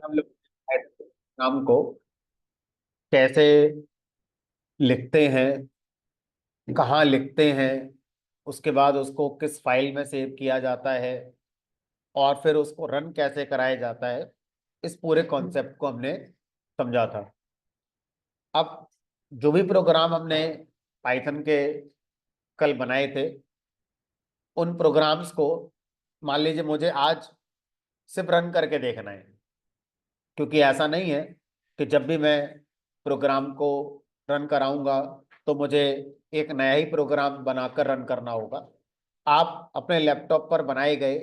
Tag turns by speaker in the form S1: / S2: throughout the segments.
S1: हम लोग नाम को कैसे लिखते हैं, कहाँ लिखते हैं, उसके बाद उसको किस फाइल में सेव किया जाता है और फिर उसको रन कैसे कराया जाता है, इस पूरे कॉन्सेप्ट को हमने समझा था। अब जो भी प्रोग्राम हमने पाइथन के कल बनाए थे, उन प्रोग्राम्स को मान लीजिए मुझे आज सिर्फ रन करके देखना है, क्योंकि ऐसा नहीं है कि जब भी मैं प्रोग्राम को रन कराऊंगा तो मुझे एक नया ही प्रोग्राम बनाकर रन करना होगा। आप अपने लैपटॉप पर बनाए गए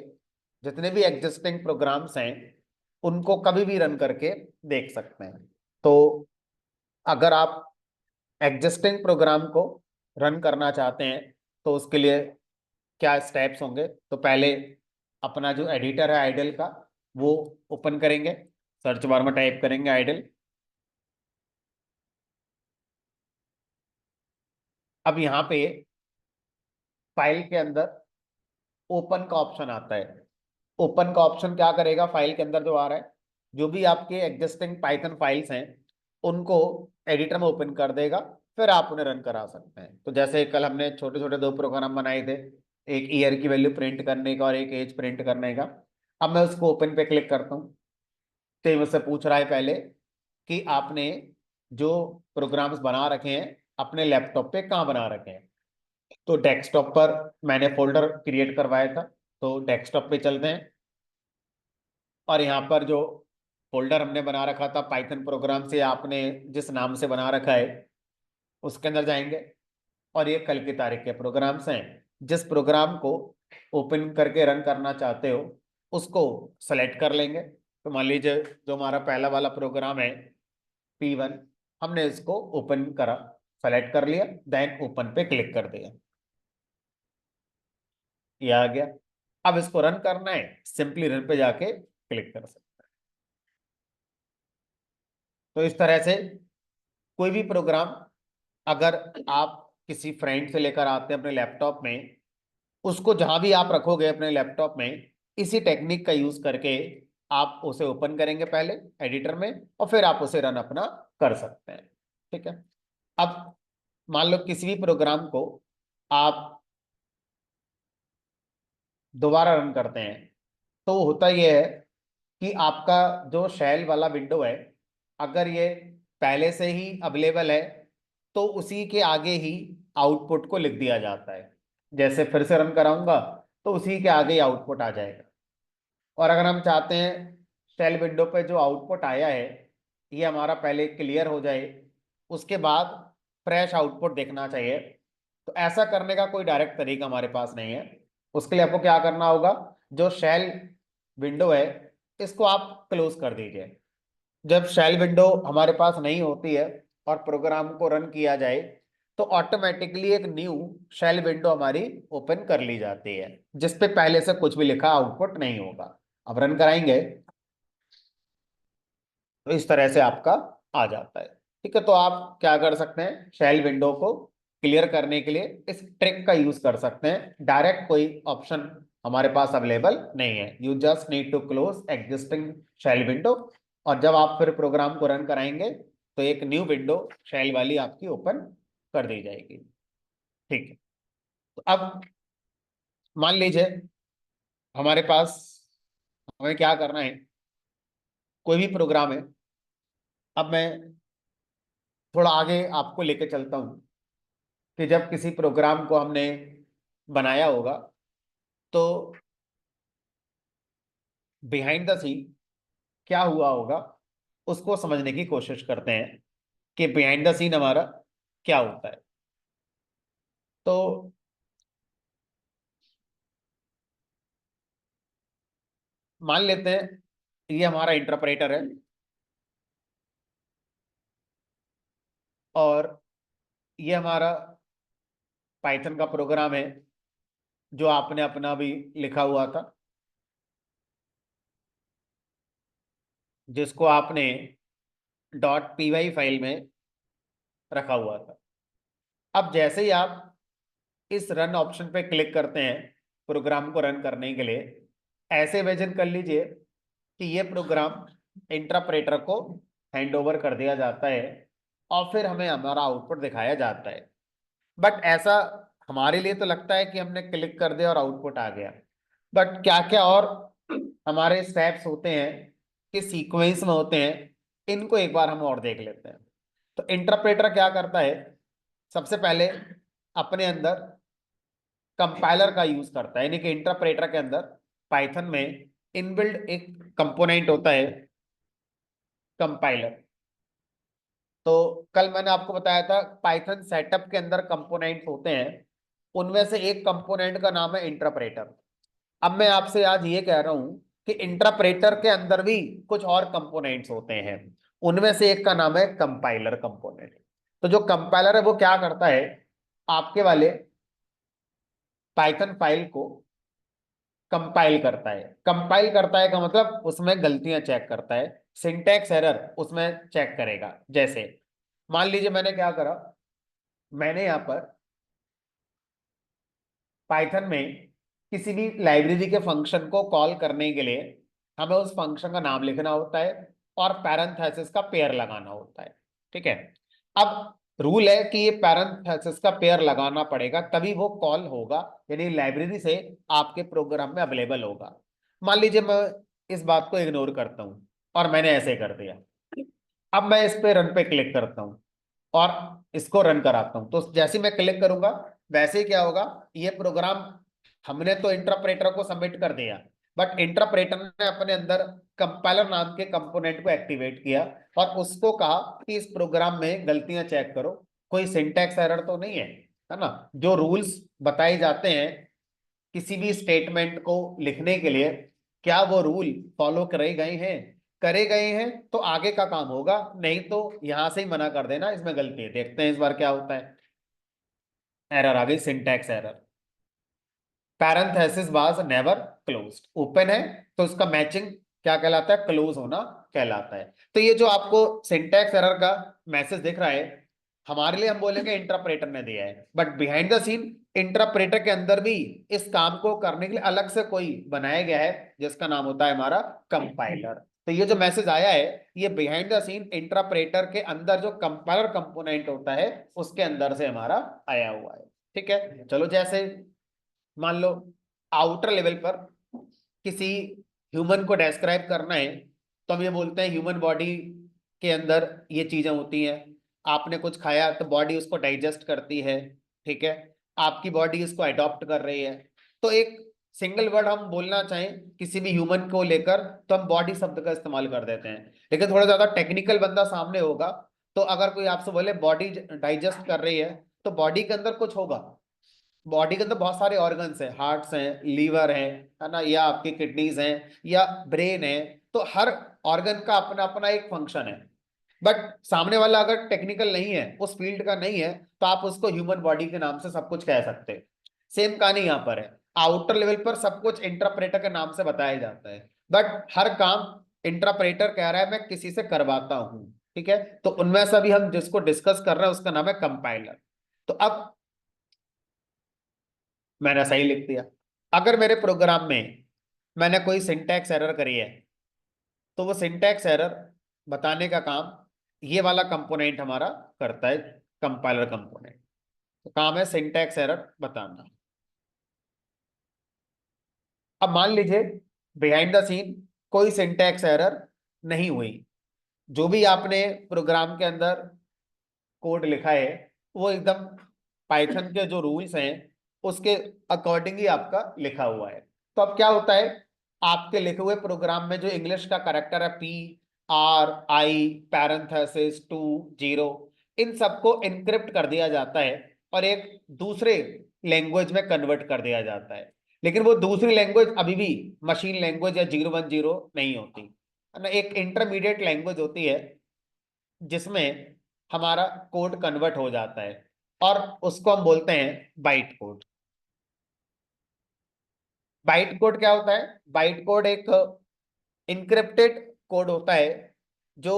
S1: जितने भी एग्जिस्टिंग प्रोग्राम्स हैं उनको कभी भी रन करके देख सकते हैं। तो अगर आप एग्जिस्टिंग प्रोग्राम को रन करना चाहते हैं तो उसके लिए क्या स्टेप्स होंगे? तो पहले अपना जो एडिटर है आइडल का, वो ओपन करेंगे, सर्च बार में टाइप करेंगे आइडल। अब यहाँ पे फाइल के अंदर ओपन का ऑप्शन आता है। ओपन का ऑप्शन क्या करेगा? फाइल के अंदर जो आ रहा है, जो भी आपके एग्जिस्टिंग पाइथन फाइल्स हैं उनको एडिटर में ओपन कर देगा, फिर आप उन्हें रन करा सकते हैं। तो जैसे कल हमने छोटे छोटे दो प्रोग्राम बनाए थे, एक ईयर की वैल्यू प्रिंट करने का और एक एज प्रिंट करने का। अब मैं उसको ओपन पे क्लिक करता हूँ तो ये मुझसे पूछ रहा है पहले कि आपने जो प्रोग्राम्स बना रखे हैं अपने लैपटॉप पे कहाँ बना रखे हैं। तो डेस्कटॉप पर मैंने फोल्डर क्रिएट करवाया था, तो डेस्कटॉप पे चलते हैं और यहाँ पर जो फोल्डर हमने बना रखा था पाइथन प्रोग्राम से, आपने जिस नाम से बना रखा है उसके अंदर जाएंगे और ये कल की तारीख के प्रोग्राम्स हैं। जिस प्रोग्राम को ओपन करके रन करना चाहते हो उसको सेलेक्ट कर लेंगे। तो मान लीजिए जो हमारा पहला वाला प्रोग्राम है P1, हमने इसको ओपन करा, सेलेक्ट कर लिया, देन ओपन पे क्लिक कर दिया, ये आ गया। अब इसको रन करना है, सिंपली रन पे जाके क्लिक कर सकते हैं। तो इस तरह से कोई भी प्रोग्राम अगर आप किसी फ्रेंड से लेकर आते हैं अपने लैपटॉप में, उसको जहां भी आप रखोगे अपने लैपटॉप में, इसी टेक्निक का यूज करके आप उसे ओपन करेंगे पहले एडिटर में और फिर आप उसे रन अपना कर सकते हैं। ठीक है। अब मान लो किसी भी प्रोग्राम को आप दोबारा रन करते हैं, तो होता यह है कि आपका जो शेल वाला विंडो है, अगर ये पहले से ही अवेलेबल है तो उसी के आगे ही आउटपुट को लिख दिया जाता है। जैसे फिर से रन कराऊंगा तो उसी के आगे ही आउटपुट आ जाएगा। और अगर हम चाहते हैं शेल विंडो पे जो आउटपुट आया है ये हमारा पहले क्लियर हो जाए, उसके बाद फ्रेश आउटपुट देखना चाहिए, तो ऐसा करने का कोई डायरेक्ट तरीका हमारे पास नहीं है। उसके लिए आपको क्या करना होगा, जो शेल विंडो है इसको आप क्लोज कर दीजिए। जब शेल विंडो हमारे पास नहीं होती है और प्रोग्राम को रन किया जाए तो ऑटोमेटिकली एक न्यू शेल विंडो हमारी ओपन कर ली जाती है, जिसपे पहले से कुछ भी लिखा आउटपुट नहीं होगा। अब रन कराएंगे तो इस तरह से आपका आ जाता है। ठीक है, तो आप क्या कर सकते हैं, शेल विंडो को क्लियर करने के लिए इस ट्रिक का यूज कर सकते हैं। डायरेक्ट कोई ऑप्शन हमारे पास अवेलेबल नहीं है, you just need to close existing shell window. और जब आप फिर प्रोग्राम को रन कराएंगे तो एक न्यू विंडो शेल वाली आपकी ओपन कर दी जाएगी। ठीक है। तो अब मान लीजिए हमारे पास, हमें क्या करना है, कोई भी प्रोग्राम है। अब मैं थोड़ा आगे आपको लेके चलता हूँ कि जब किसी प्रोग्राम को हमने बनाया होगा तो बिहाइंड द सीन क्या हुआ होगा उसको समझने की कोशिश करते हैं कि बिहाइंड द सीन हमारा क्या होता है। तो मान लेते हैं ये हमारा इंटरप्रेटर है और ये हमारा पाइथन का प्रोग्राम है जो आपने अपना भी लिखा हुआ था, जिसको आपने .py फाइल में रखा हुआ था। अब जैसे ही आप इस रन ऑप्शन पे क्लिक करते हैं प्रोग्राम को रन करने के लिए, ऐसे इमेजिन कर लीजिए कि ये प्रोग्राम इंटरप्रेटर को हैंड ओवर कर दिया जाता है और फिर हमें हमारा आउटपुट दिखाया जाता है। बट ऐसा हमारे लिए तो लगता है कि हमने क्लिक कर दिया और आउटपुट आ गया, बट क्या क्या और हमारे स्टेप्स होते हैं कि सीक्वेंस में होते हैं, इनको एक बार हम और देख लेते हैं। तो इंटरप्रेटर क्या करता है, सबसे पहले अपने अंदर कंपाइलर का यूज करता है, यानी कि इंटरप्रेटर के अंदर पाइथन में इनबिल्ड एक कंपोनेंट होता है कंपाइलर। तो कल मैंने आपको बताया था पाइथन सेटअप के अंदर कंपोनेंट्स होते हैं, उनमें से एक कंपोनेंट का नाम है इंटरप्रेटर। अब मैं आपसे आज ये कह रहा हूं कि इंटरप्रेटर के अंदर भी कुछ और कंपोनेंट्स होते हैं, उनमें से एक का नाम है कंपाइलर कंपोनेंट। तो जो कंपाइलर है वो क्या करता है, आपके वाले पाइथन फाइल को कंपाइल करता है। कंपाइल करता है का मतलब उसमें गलतियां चेक करता है, सिंटैक्स एरर उसमें चेक करेगा। जैसे मान लीजिए मैंने क्या करा, मैंने यहाँ पर पाइथन में किसी भी लाइब्रेरी के फंक्शन को कॉल करने के लिए हमें उस फंक्शन का नाम लिखना होता है और पैरेंथेसिस का पेयर लगाना होता है। ठीक है, अब रूल है कि ये पैरेंथेसिस का पेयर लगाना पड़ेगा तभी वो कॉल होगा, यानी लाइब्रेरी से आपके प्रोग्राम में अवेलेबल होगा। मान लीजिए मैं इस बात को इग्नोर करता हूं और मैंने ऐसे कर दिया, अब मैं इस पे रन पे क्लिक करता हूं और इसको रन कराता हूं, तो जैसे ही मैं क्लिक करूंगा वैसे ही क्या होगा, ये प्रोग्राम हमने तो इंटरप्रेटर को सबमिट कर दिया, बट इंटरप्रेटर ने अपने अंदर कंपाइलर नाम के कंपोनेंट को एक्टिवेट किया और उसको कहा कि इस प्रोग्राम में गलतियां चेक करो, कोई सिंटैक्स एरर तो नहीं है ना। जो रूल्स बताए जाते हैं किसी भी स्टेटमेंट को लिखने के लिए, क्या वो रूल फॉलो करे गए हैं तो आगे का काम होगा, नहीं तो यहां से ही मना कर देना इसमें गलती है। देखते हैं इस बार क्या होता है, एरर आ गई, syntax error, parenthesis was never closed. Open है तो उसका मैचिंग क्या कहलाता है, क्लोज होना कहलाता है। तो ये जो आपको सिंटैक्स एरर का मैसेज दिख रहा है, हमारे लिए हम बोलेंगे इंटरप्रेटर ने दिया है, but behind the scene interpreter के अंदर भी इस काम को करने के लिए अलग से कोई बनाया गया है जिसका नाम होता है हमारा कंपाइलर। तो ये जो मैसेज आया है ये बिहाइंड द सीन इंटरप्रेटर के अंदर जो कंपाइलर कंपोनेंट होता है उसके अंदर से हमारा आया हुआ है। ठीक है, चलो जैसे मान लो आउटर लेवल पर किसी ह्यूमन को डिस्क्राइब करना है तो हम ये बोलते हैं ह्यूमन बॉडी के अंदर ये चीजें होती हैं, आपने कुछ खाया तो बॉडी उसको डाइजेस्ट करती है। ठीक है, आपकी बॉडी उसको अडॉप्ट कर रही है। तो एक सिंगल वर्ड हम बोलना चाहें किसी भी ह्यूमन को लेकर तो हम बॉडी शब्द का इस्तेमाल कर देते हैं, लेकिन थोड़ा ज्यादा टेक्निकल बंदा सामने होगा तो अगर कोई आपसे बोले बॉडी डाइजेस्ट कर रही है तो बॉडी के अंदर कुछ होगा, बॉडी के अंदर बहुत सारे ऑर्गन्स हैं, हार्ट्स हैं, लीवर है ना, या आपकी किडनीज हैं या ब्रेन है। तो हर ऑर्गन का अपना अपना एक फंक्शन है, बट सामने वाला अगर टेक्निकल नहीं है, उस फील्ड का नहीं है, तो आप उसको ह्यूमन बॉडी के नाम से सब कुछ कह सकते हैं। सेम कहानी यहाँ पर है, आउटर लेवल पर सब कुछ इंटरप्रेटर के नाम से बताया जाता है, बट हर काम इंटरप्रेटर कह रहा है मैं किसी से करवाता हूं। ठीक है, तो उनमें से अभी हम जिसको डिस्कस कर रहे हैं उसका नाम है कंपाइलर। तो अब मैंने सही लिख दिया, अगर मेरे प्रोग्राम में मैंने कोई सिंटैक्स एरर करी है तो वो सिंटैक्स एरर बताने का काम ये वाला कंपोनेंट हमारा करता है, कंपाइलर कंपोनेंट। तो काम है सिंटैक्स एरर बताना। अब मान लीजिए बिहाइंड द सीन कोई सिंटैक्स एरर नहीं हुई, जो भी आपने प्रोग्राम के अंदर कोड लिखा है वो एकदम पाइथन के जो रूल्स हैं उसके अकॉर्डिंग ही आपका लिखा हुआ है। तो अब क्या होता है, आपके लिखे हुए प्रोग्राम में जो इंग्लिश का करेक्टर है PRI पैरेंथेसिस 2 0, इन सबको इनक्रिप्ट कर दिया जाता है और एक दूसरे लैंग्वेज में कन्वर्ट कर दिया जाता है। लेकिन वो दूसरी लैंग्वेज अभी भी मशीन लैंग्वेज या 010 नहीं होती है ना, एक इंटरमीडिएट लैंग्वेज होती है जिसमें हमारा कोड कन्वर्ट हो जाता है और उसको हम बोलते हैं बाइट कोड। बाइट कोड क्या होता है, बाइट कोड एक इनक्रिप्टेड कोड होता है जो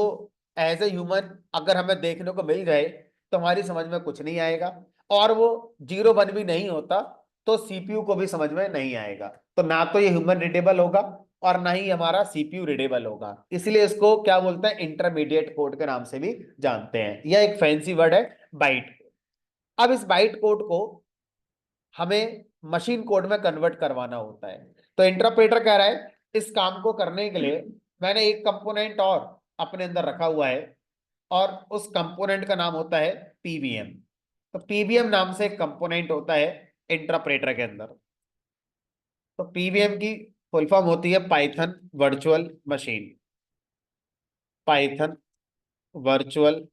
S1: एज ए ह्यूमन अगर हमें देखने को मिल जाए तो हमारी समझ में कुछ नहीं आएगा, और वो 0 1 भी नहीं होता तो CPU को भी समझ में नहीं आएगा, तो ना तो ये ह्यूमन रीडेबल होगा और ना ही हमारा सीपीयू रीडेबल होगा, इसलिए इसको क्या बोलते हैं, इंटरमीडिएट कोड के नाम से भी जानते हैं। यह एक फैंसी वर्ड है, बाइट। अब इस बाइट कोड को हमें मशीन कोड में कन्वर्ट करवाना होता है। तो इंटरप्रेटर कह रहा है इस काम को करने के लिए मैंने एक कंपोनेंट और अपने अंदर रखा हुआ है, और उस कंपोनेंट का नाम होता है पीवीएम। तो पीवीएम नाम से एक कंपोनेंट होता है इंटरप्रेटर के अंदर। तो पीवीएम की फुल फॉर्म होती है Python virtual machine. Python virtual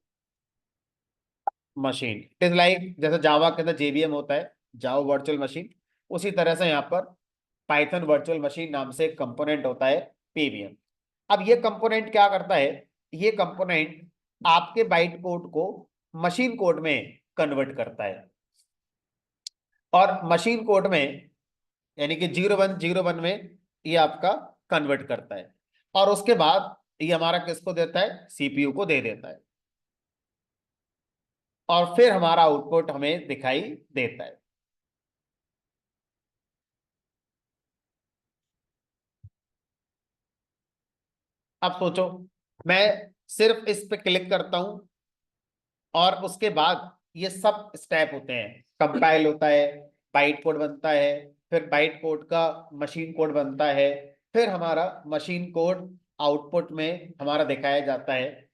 S1: machine it is like, जैसे जावा के अंदर जेवीएम होता है, जावा वर्चुअल मशीन, उसी तरह से यहाँ पर पाइथन वर्चुअल मशीन नाम से एक कंपोनेंट होता है पीवीएम। अब ये कंपोनेंट क्या करता है, ये कंपोनेंट आपके बाइट कोड को मशीन कोड में कन्वर्ट करता है, और मशीन कोड में यानी कि 0101 में ये आपका कन्वर्ट करता है, और उसके बाद ये हमारा किसको देता है, सीपीयू को दे देता है, और फिर हमारा आउटपुट हमें दिखाई देता है। अब सोचो, मैं सिर्फ इस पे क्लिक करता हूं, और उसके बाद ये सब स्टेप होते हैं, कंपाइल होता है, बाइट कोड बनता है, फिर बाइट कोड का मशीन कोड बनता है, फिर हमारा मशीन कोड आउटपुट में हमारा दिखाया जाता है।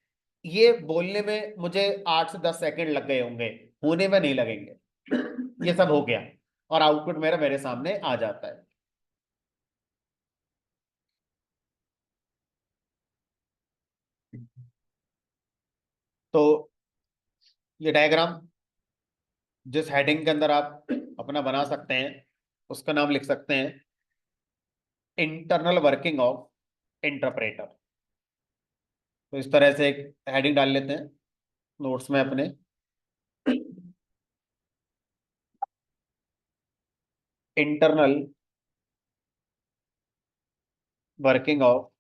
S1: ये बोलने में मुझे 8 से 10 सेकंड लग गए होंगे, होने में नहीं लगेंगे। ये सब हो गया, और आउटपुट मेरा मेरे सामने आ जाता है। तो ये डायग्राम जिस हेडिंग के अंदर आप अपना बना सकते हैं, उसका नाम लिख सकते हैं इंटरनल वर्किंग ऑफ इंटरप्रेटर। तो इस तरह से एक हेडिंग डाल लेते हैं नोट्स में अपने, इंटरनल वर्किंग ऑफ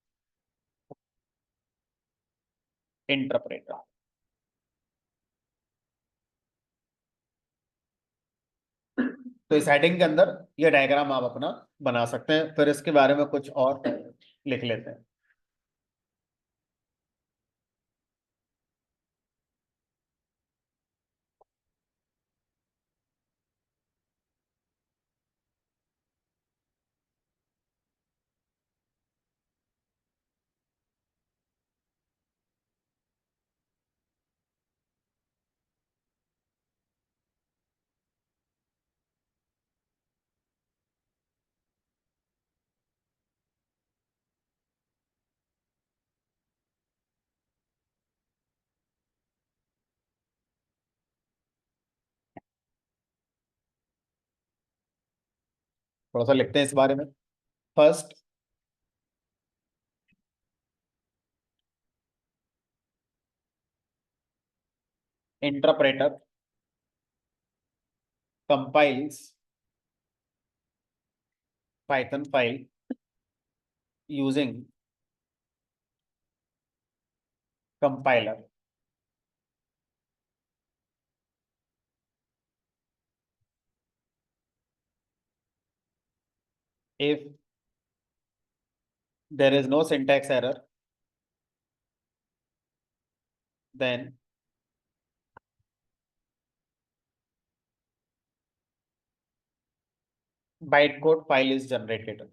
S1: इंटरप्रेटर। तो इस हेडिंग के अंदर ये डायग्राम आप अपना बना सकते हैं, फिर इसके बारे में कुछ और लिख लेते हैं। थोड़ा सा लिखते हैं इस बारे में। First, interpreter compiles Python file using compiler. If there is no syntax error, then bytecode file is generated.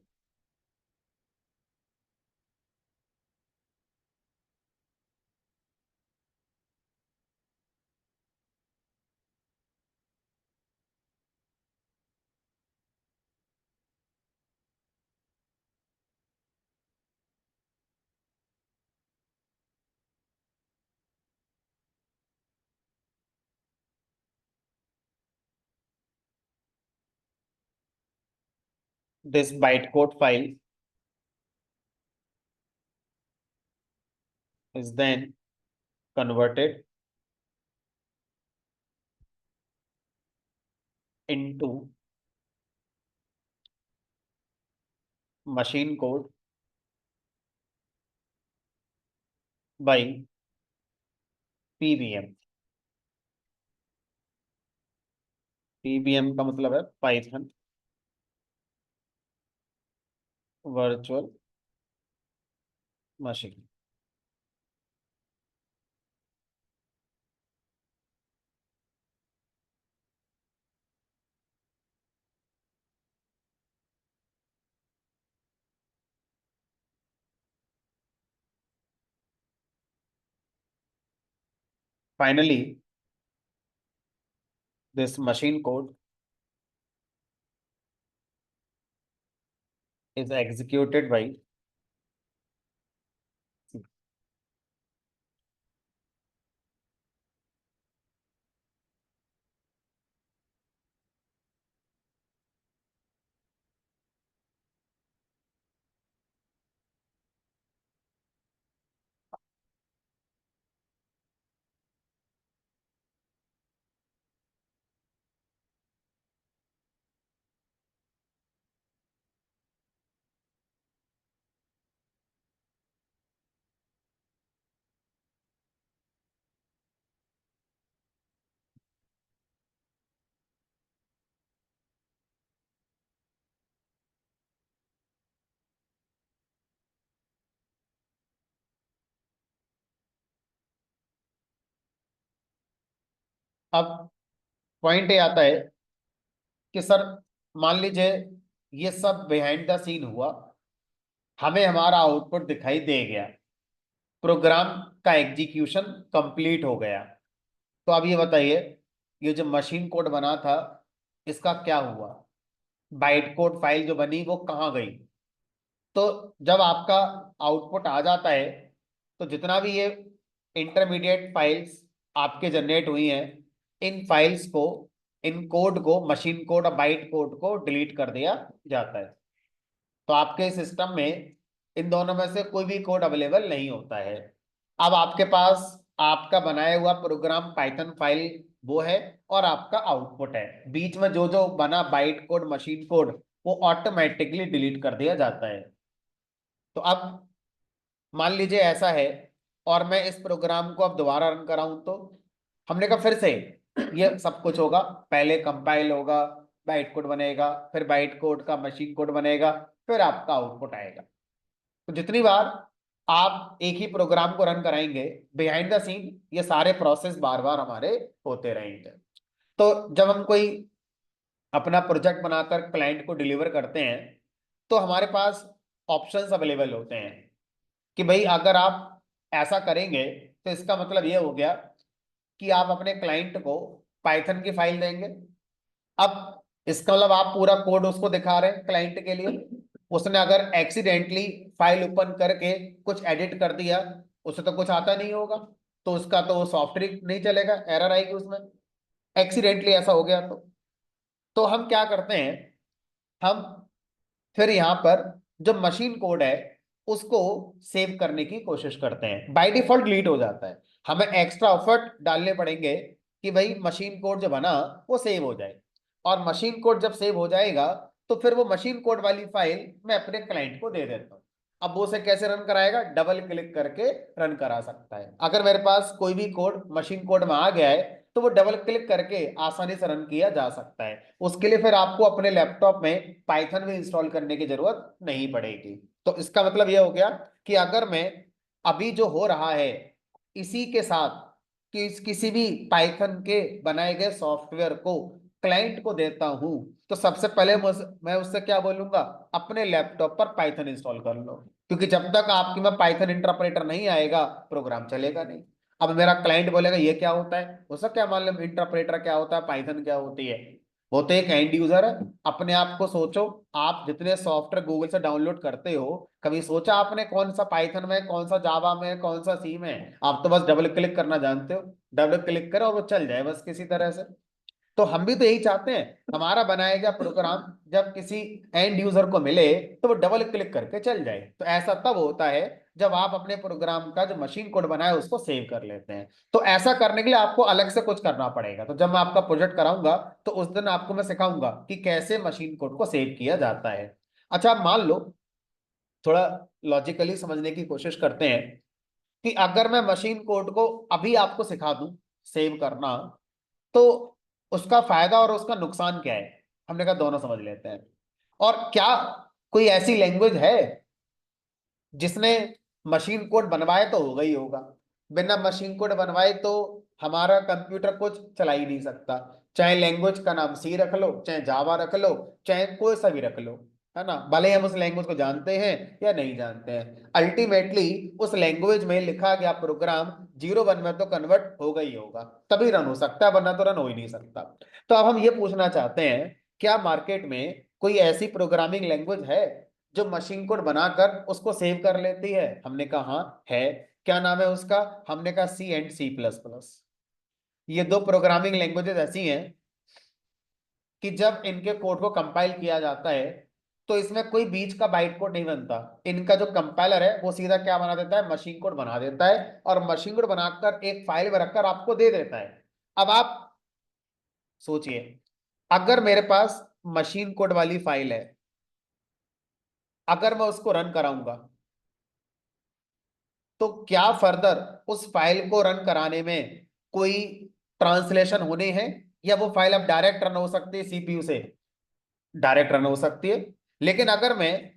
S1: This bytecode file is then converted into machine code by PVM। PVM का मतलब है Python virtual machine. Finally this machine code is executed by. अब point ये आता है कि sir मान लीजिए ये सब बिहाइंड द सीन हुआ, हमें हमारा आउटपुट दिखाई दे गया, प्रोग्राम का एग्जीक्यूशन कंप्लीट हो गया। तो अब ये बताइए, ये जो मशीन कोड बना था इसका क्या हुआ? बाइट कोड फाइल जो बनी वो कहाँ गई? तो जब आपका आउटपुट आ जाता है तो जितना भी ये इंटरमीडिएट फाइल्स आपके जनरेट हुई हैं, इन फाइल्स को, इन कोड को, मशीन कोड और बाइट कोड को डिलीट कर दिया जाता है। तो आपके सिस्टम में इन दोनों में से कोई भी कोड अवेलेबल नहीं होता है। अब आपके पास आपका बनाया हुआ प्रोग्राम पाइथन फाइल वो है और आपका आउटपुट है। बीच में जो जो बना बाइट कोड, मशीन कोड, वो ऑटोमेटिकली डिलीट कर दिया जाता है। तो अब मान लीजिए ऐसा है और मैं इस प्रोग्राम को अब दोबारा रन कराऊं तो हमने कहा फिर से ये सब कुछ होगा। पहले कंपाइल होगा, बाइट कोड बनेगा, फिर बाइट कोड का मशीन कोड बनेगा, फिर आपका आउटपुट आएगा। तो जितनी बार आप एक ही प्रोग्राम को रन कराएंगे, बिहाइंड द सीन ये सारे प्रोसेस बार बार हमारे होते रहेंगे। तो जब हम कोई अपना प्रोजेक्ट बनाकर क्लाइंट को डिलीवर करते हैं तो हमारे पास ऑप्शंस अवेलेबल होते हैं कि भाई अगर आप ऐसा करेंगे तो इसका मतलब ये हो गया कि आप अपने क्लाइंट को पाइथन की फाइल देंगे। अब इसका मतलब आप पूरा कोड उसको दिखा रहे हैं क्लाइंट के लिए। उसने अगर एक्सीडेंटली फाइल ओपन करके कुछ एडिट कर दिया, उसे तो कुछ आता नहीं होगा, तो उसका तो सॉफ्टवेयर नहीं चलेगा, एरर आएगी उसमें, एक्सीडेंटली ऐसा हो गया तो हम क्या करते हैं, हम फिर यहाँ पर जो मशीन कोड है उसको सेव करने की कोशिश करते हैं। बाय डिफॉल्ट डिलीट हो जाता है, हमें एक्स्ट्रा एफर्ट डालने पड़ेंगे कि भाई मशीन कोड जो बना वो सेव हो जाए। और मशीन कोड जब सेव हो जाएगा तो फिर वो मशीन कोड वाली फाइल मैं अपने क्लाइंट को दे देता हूँ। अब वो उसे कैसे रन कराएगा? डबल क्लिक करके रन करा सकता है। अगर मेरे पास कोई भी कोड मशीन कोड में आ गया है तो वो डबल क्लिक करके आसानी से रन किया जा सकता है। उसके लिए फिर आपको अपने लैपटॉप में पाइथन भी इंस्टॉल करने की जरूरत नहीं पड़ेगी। तो इसका मतलब यह हो गया कि अगर मैं अभी जो हो रहा है इसी के साथ कि किसी भी पाइथन के बनाए गए सॉफ्टवेयर को क्लाइंट को देता हूं तो सबसे पहले मैं उससे क्या बोलूंगा, अपने लैपटॉप पर पाइथन इंस्टॉल कर लो। क्योंकि जब तक आपकी में पाइथन इंटरप्रेटर नहीं आएगा प्रोग्राम चलेगा नहीं। अब मेरा क्लाइंट बोलेगा ये क्या होता है, उसका क्या मालूम इंटरप्रेटर क्या होता है, पाइथन क्या होती है। वो तो एक एंड यूजर है। अपने आप को सोचो, आप जितने सॉफ्टवेयर गूगल से डाउनलोड करते हो, कभी सोचा आपने कौन सा पाइथन में, कौन सा जावा में, कौन सा सी में? आप तो बस डबल क्लिक करना जानते हो, डबल क्लिक करो और वो चल जाए बस किसी तरह से। तो हम भी तो यही चाहते हैं, हमारा बनाया गया प्रोग्राम जब किसी एंड यूजर को मिले तो वो डबल क्लिक करके चल जाए। तो ऐसा तब होता है जब आप अपने प्रोग्राम का जो मशीन कोड बनाए उसको सेव कर लेते हैं। तो ऐसा करने के लिए आपको अलग से कुछ करना पड़ेगा। तो जब मैं आपका प्रोजेक्ट कराऊंगा तो उस दिन आपको मैं सिखाऊंगा कि कैसे मशीन कोड को सेव किया जाता है। अच्छा, आप मान लो, थोड़ा लॉजिकली समझने की कोशिश करते हैं कि अगर मैं मशीन कोड को अभी आपको सिखा दूं सेव करना, तो उसका फायदा और उसका नुकसान क्या है? हमने कहा दोनों समझ लेते हैं। और क्या कोई ऐसी लैंग्वेज है जिसने मशीन कोड बनवाए तो होगा ही होगा, बिना मशीन कोड बनवाए तो हमारा कंप्यूटर कुछ चला ही नहीं सकता। चाहे लैंग्वेज का नाम सी रख लो, चाहे जावा रख लो, चाहे कोई सा भी रख लो, है ना, भले ही हम उस लैंग्वेज को जानते हैं या नहीं जानते हैं, अल्टीमेटली उस लैंग्वेज में लिखा गया प्रोग्राम 0 1 में तो कन्वर्ट होगा ही होगा, तभी रन हो सकता है, वरना तो रन हो ही नहीं सकता। तो अब हम ये पूछना चाहते हैं, क्या मार्केट में कोई ऐसी प्रोग्रामिंग लैंग्वेज है जो मशीन कोड बनाकर उसको सेव कर लेती है? हमने कहा हाँ है। क्या नाम है उसका? हमने कहा सी एंड सी प्लस प्लस। ये दो प्रोग्रामिंग लैंग्वेजेस ऐसी हैं कि जब इनके कोड को कंपाइल किया जाता है तो इसमें कोई बीच का बाइट कोड नहीं बनता। इनका जो कंपाइलर है वो सीधा क्या बना देता है, मशीन कोड बना देता है, और मशीन कोड बनाकर एक फाइल में रखकर आपको दे देता है। अब आप सोचिए, अगर मेरे पास मशीन कोड वाली फाइल है, अगर मैं उसको रन कराऊंगा तो क्या फर्दर उस फाइल को रन कराने में कोई ट्रांसलेशन होने हैं, या वो फाइल अब डायरेक्ट रन हो सकती है सीपीयू से? डायरेक्ट रन हो सकती है। लेकिन अगर मैं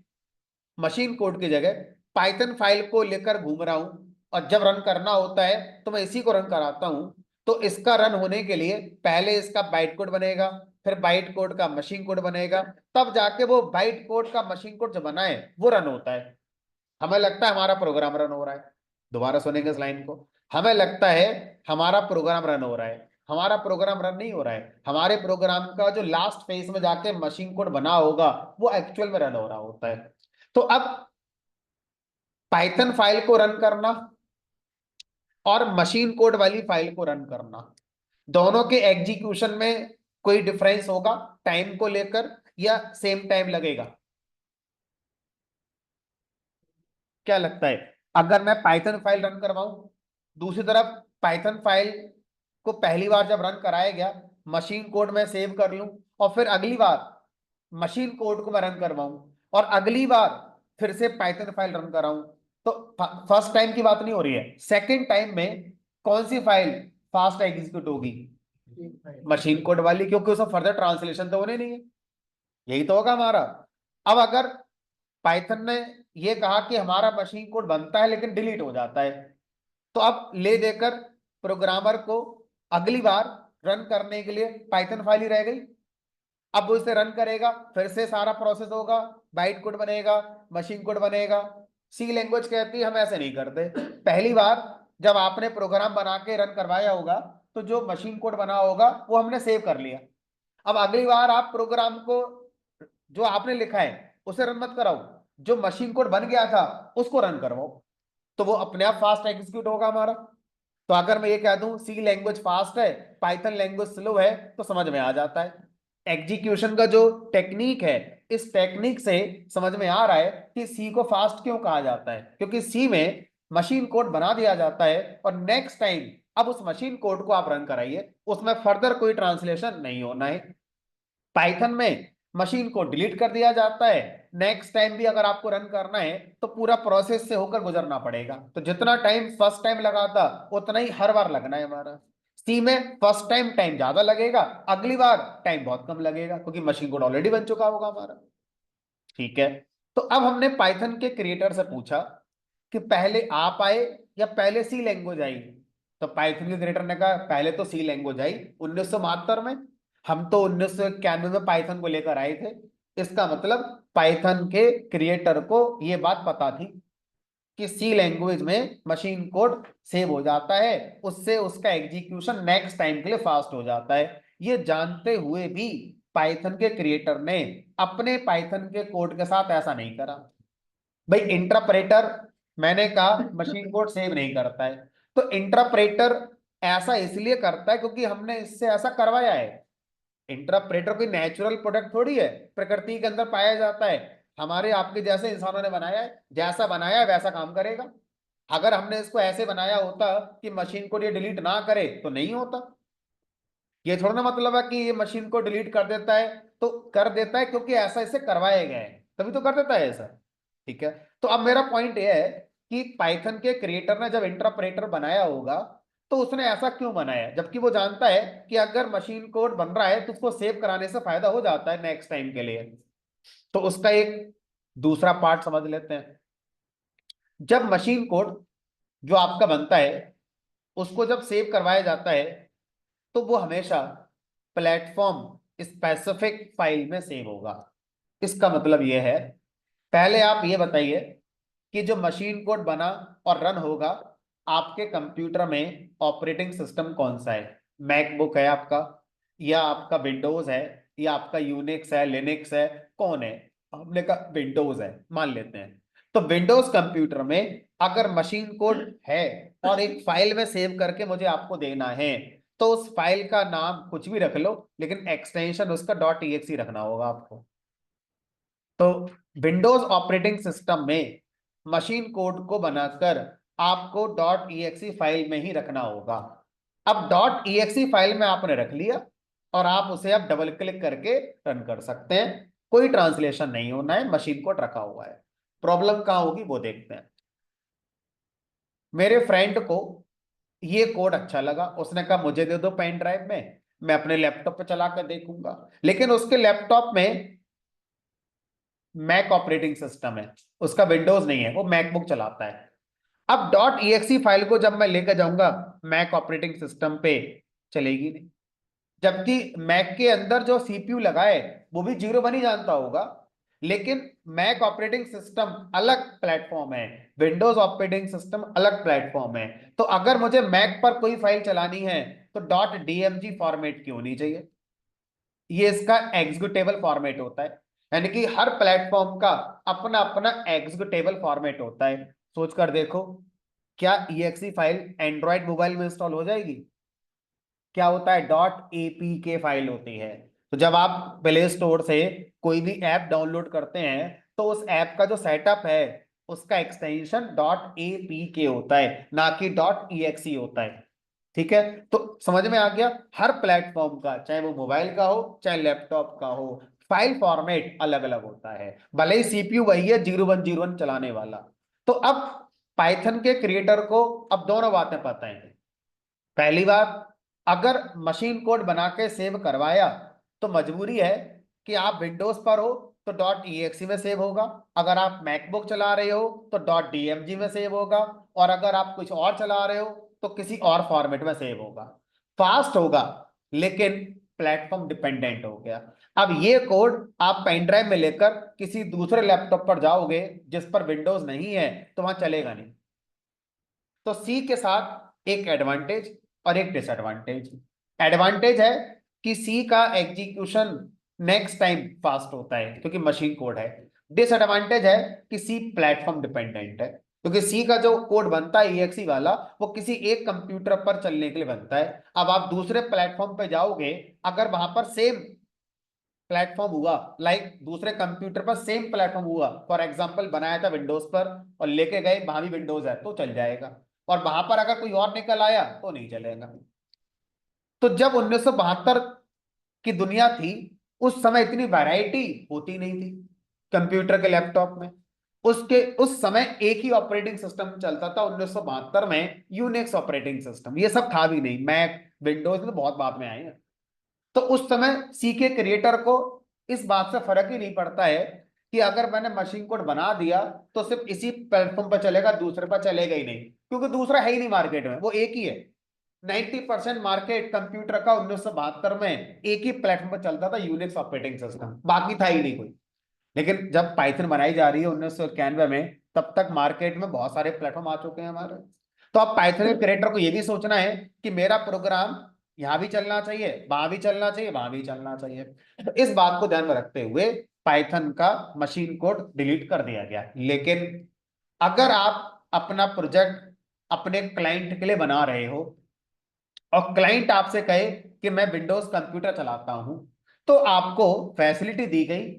S1: मशीन कोड की जगह पाइथन फाइल को लेकर घूम रहा हूं और जब रन करना होता है तो मैं इसी को रन कराता हूं, तो इसका रन होने के लिए पहले इसका बाइट कोड बनेगा, फिर बाइट कोड का मशीन कोड बनेगा, तब जाके वो बाइट कोड का मशीन कोड जो बना है वो रन होता है। हमें लगता है हमारा प्रोग्राम रन हो रहा है। दोबारा सुनेंगे इस लाइन को। हमें लगता है हमारा प्रोग्राम रन हो रहा है, हमारा प्रोग्राम रन नहीं हो रहा है। हमारे प्रोग्राम का जो लास्ट फेज में जाके मशीन कोड बना होगा वो एक्चुअल में रन हो रहा होता है। तो अब पाइथन फाइल को रन करना और मशीन कोड वाली फाइल को रन करना, दोनों के एग्जीक्यूशन में कोई डिफरेंस होगा टाइम को लेकर, या सेम टाइम लगेगा? क्या लगता है? अगर मैं पाइथन फाइल रन करवाऊं, दूसरी तरफ पाइथन फाइल को पहली बार जब रन कराया गया मशीन कोड में सेव कर लूं, और फिर अगली बार मशीन कोड को मैं रन करवाऊं, और अगली बार फिर से पाइथन फाइल रन कराऊं, तो फर्स्ट टाइम की बात नहीं हो रही है, सेकेंड टाइम में कौन सी फाइल फास्ट एग्जीक्यूट होगी? मशीन कोड वाली, क्योंकि उसमें फर्दर ट्रांसलेशन तो होने नहीं है। यही तो होगा हमारा। अब अगर पाइथन ने ये कहा कि हमारा मशीन कोड बनता है लेकिन डिलीट हो जाता है, तो अब ले देकर प्रोग्रामर को अगली बार रन करने के लिए पाइथन फाइल ही रह गई। अब वो इसे रन करेगा, फिर से सारा प्रोसेस होगा, बाइट कोड बनेगा, मशीन कोड बनेगा। सी लैंग्वेज कहती है हम ऐसे नहीं करते। पहली बार जब आपने प्रोग्राम बना के रन करवाया होगा तो जो मशीन कोड बना होगा वो हमने सेव कर लिया। अब अगली बार आप प्रोग्राम को जो आपने लिखा है उसे रन मत कराओ, जो मशीन कोड बन गया था उसको रन करवाओ, तो वो अपने आप फास्ट एग्जीक्यूट होगा हमारा। तो अगर मैं ये कह दूं सी लैंग्वेज फास्ट है, पाइथन लैंग्वेज स्लो है, तो समझ में आ जाता है एग्जीक्यूशन का जो टेक्निक है। इस टेक्निक से समझ में आ रहा है कि सी को फास्ट क्यों कहा जाता है, क्योंकि सी में मशीन कोड बना दिया जाता है और नेक्स्ट टाइम अब उस मशीन कोड को आप रन कराइए, उसमें फर्दर कोई ट्रांसलेशन नहीं होना है। पाइथन में मशीन को डिलीट कर दिया जाता है, नेक्स्ट टाइम भी अगर आपको रन करना है तो पूरा प्रोसेस से होकर गुजरना पड़ेगा, तो जितना टाइम फर्स्ट टाइम लगा था उतना ही हर बार लगना है हमारा। सी में फर्स्ट टाइम टाइम ज्यादा लगेगा, अगली बार टाइम बहुत कम लगेगा, क्योंकि मशीन कोड ऑलरेडी बन चुका होगा हमारा। ठीक है। तो अब हमने पाइथन के क्रिएटर से पूछा कि पहले आप आए या पहले सी लैंग्वेज आई? तो पाइथन के क्रिएटर ने कहा पहले तो सी लैंग्वेज आई 1972 में, हम तो 1991 में पाइथन को लेकर आए थे। इसका मतलब पाइथन के क्रिएटर को यह बात पता थी कि सी लैंग्वेज में मशीन कोड सेव हो जाता है, उससे उसका एग्जीक्यूशन नेक्स्ट टाइम के लिए फास्ट हो जाता है। ये जानते हुए भी पाइथन के क्रिएटर ने अपने पाइथन के कोड के साथ ऐसा नहीं करा। भाई इंटरप्रेटर, मैंने कहा मशीन कोड सेव नहीं करता है, तो इंटरप्रेटर ऐसा इसलिए करता है क्योंकि हमने इससे ऐसा करवाया है। इंटरप्रेटर कोई नेचुरल प्रोडक्ट थोड़ी है, प्रकृति के अंदर पाया जाता है, हमारे आपके जैसे इंसानों ने बनाया है, जैसा बनाया है वैसा काम करेगा। अगर हमने इसको ऐसे बनाया होता कि मशीन कोड ये डिलीट ना करे तो नहीं होता। ये थोड़ा ना मतलब है कि ये मशीन को डिलीट कर देता है, तो कर देता है क्योंकि ऐसा इसे करवाया गया है, तभी तो कर देता है ऐसा। ठीक है। तो अब मेरा पॉइंट ये है कि पाइथन के क्रिएटर ने जब इंटरप्रेटर बनाया होगा तो उसने ऐसा क्यों बनाया, जबकि वो जानता है कि अगर मशीन कोड बन रहा है तो उसको सेव कराने से फायदा हो जाता है नेक्स्ट टाइम के लिए। तो उसका एक दूसरा पार्ट समझ लेते हैं। जब मशीन कोड जो आपका बनता है उसको जब सेव करवाया जाता है तो वो हमेशा प्लेटफॉर्म स्पेसिफिक फाइल में सेव होगा। इसका मतलब ये है, पहले आप ये बताइए कि जो मशीन कोड बना और रन होगा आपके कंप्यूटर में ऑपरेटिंग सिस्टम कौन सा है? मैकबुक है आपका, या आपका विंडोज है, या आपका यूनिक्स है, लिनक्स है, कौन है? हमने कहा विंडोज है, मान लेते हैं। तो विंडोज कंप्यूटर में अगर मशीन कोड है और एक फाइल में सेव करके मुझे आपको देना है, तो उस फाइल का नाम कुछ भी रख लो, लेकिन एक्सटेंशन उसका डॉट ईएक्सी रखना होगा आपको। तो विंडोज ऑपरेटिंग सिस्टम में मशीन कोड को बनाकर आपको डॉट ईएक्सी फाइल में ही रखना होगा। अब डॉट ईएक्सी फाइल में आपने रख लिया और आप उसे अब डबल क्लिक करके रन कर सकते हैं। कोई ट्रांसलेशन नहीं होना है, मशीन कोड रखा हुआ है। प्रॉब्लम कहाँ होगी वो देखते हैं। मेरे फ्रेंड को ये कोड अच्छा लगा, उसने कहा मुझे दे दो पेन ड्राइव में, मैं अपने लैपटॉप पे चला कर देखूंगा। लेकिन उसके लैपटॉप में मैक ऑपरेटिंग सिस्टम है, उसका विंडोज नहीं है, वो मैकबुक चलाता है। अब डॉट ईएक्सी फाइल को जब मैं लेकर जाऊंगा मैक ऑपरेटिंग सिस्टम पे, चलेगी नहीं। जबकि मैक के अंदर जो सीपीयू लगा है वो भी जीरो वन ही जानता होगा, लेकिन मैक ऑपरेटिंग सिस्टम अलग प्लेटफॉर्म है, विंडोज ऑपरेटिंग सिस्टम अलग प्लेटफॉर्म है। तो अगर मुझे मैक पर कोई फाइल चलानी है तो डॉट डीएमजी फॉर्मेट की होनी चाहिए। ये इसका एग्जीक्यूटेबल फॉर्मेट होता है, यानी कि हर प्लेटफॉर्म का अपना अपना एग्जीक्यूटेबल फॉर्मेट होता है। सोच कर देखो, क्या ईएक्सी फाइल एंड्रॉयड मोबाइल में इंस्टॉल हो जाएगी? क्या होता है? डॉट एपीके फाइल होती है। तो जब आप प्ले स्टोर से कोई भी ऐप डाउनलोड करते हैं तो उस ऐप का जो सेटअप है उसका एक्सटेंशन डॉट एपीके होता है, ना कि डॉट ईएक्सी होता है। ठीक है, तो समझ में आ गया। हर प्लेटफॉर्म का, चाहे वो मोबाइल का हो चाहे लैपटॉप का हो, फाइल फॉर्मेट अलग अलग होता है, भले ही सीपीयू वही है 0101 चलाने वाला। तो अब पाइथन के क्रिएटर को अब दोनों बातें पता है। पहली बात, अगर मशीन कोड बना के सेव करवाया तो मजबूरी है कि आप विंडोज पर हो तो डॉट ईएक्सी में सेव होगा, अगर आप मैकबुक चला रहे हो तो डॉट डीएमजी में सेव होगा, और अगर आप कुछ और चला रहे हो तो किसी और फॉर्मेट में सेव होगा। फास्ट होगा, लेकिन प्लेटफॉर्म डिपेंडेंट हो गया। अब ये कोड आप पेन ड्राइव में लेकर किसी दूसरे लैपटॉप पर जाओगे जिस पर विंडोज नहीं है तो वहां चलेगा नहीं। तो सी के साथ एक एडवांटेज और एक डिसएडवांटेज। एडवांटेज है कि सी का एग्जीक्यूशन नेक्स्ट टाइम फास्ट होता है क्योंकि मशीन कोड है। डिसएडवांटेज है कि सी प्लेटफॉर्म डिपेंडेंट है, क्योंकि सी का जो कोड बनता है ईएक्सी वाला वो किसी एक कंप्यूटर पर चलने के लिए बनता है। अब आप दूसरे प्लेटफॉर्म पे जाओगे, अगर वहां पर सेम प्लेटफॉर्म हुआ, लाइक दूसरे कंप्यूटर पर सेम प्लेटफॉर्म हुआ, फॉर एग्जांपल बनाया था विंडोज पर और लेके गए वहां भी विंडोज है तो चल जाएगा, और वहां पर अगर कोई और निकल आया तो नहीं चलेगा। तो जब 1972 की दुनिया थी उस समय इतनी वैरायटी होती नहीं थी कंप्यूटर के लैपटॉप में। उसके उस समय एक ही ऑपरेटिंग सिस्टम चलता था 1972 में, यूनिक्स ऑपरेटिंग सिस्टम, ये सब था भी नहीं, मैक विंडोज तो बहुत बाद में आए हैं। तो उस समय सी के क्रिएटर को इस बात से फर्क ही नहीं पड़ता है कि अगर मैंने मशीन कोड बना दिया तो सिर्फ इसी प्लेटफॉर्म पर चलेगा, दूसरे पर चलेगा ही नहीं, क्योंकि दूसरा है ही नहीं मार्केट में, वो एक ही है। 90% मार्केट कंप्यूटर का 1972 में एक ही प्लेटफॉर्म पर चलता था, यूनिक्स ऑपरेटिंग सिस्टम, बाकी था ही नहीं कोई। लेकिन जब पाइथन बनाई जा रही है 1991 में, तब तक मार्केट में बहुत सारे प्लेटफॉर्म आ चुके हैं हमारे। तो अब पाइथन के क्रिएटर को यह भी सोचना है कि मेरा प्रोग्राम यहां भी चलना चाहिए, वहां भी चलना चाहिए, वहां भी चलना चाहिए। तो इस बात को ध्यान में रखते हुए पाइथन का मशीन कोड डिलीट कर दिया गया। लेकिन अगर आप अपना प्रोजेक्ट अपने क्लाइंट के लिए बना रहे हो और क्लाइंट आपसे कहे कि मैं विंडोज कंप्यूटर चलाता हूं, तो आपको फैसिलिटी दी गई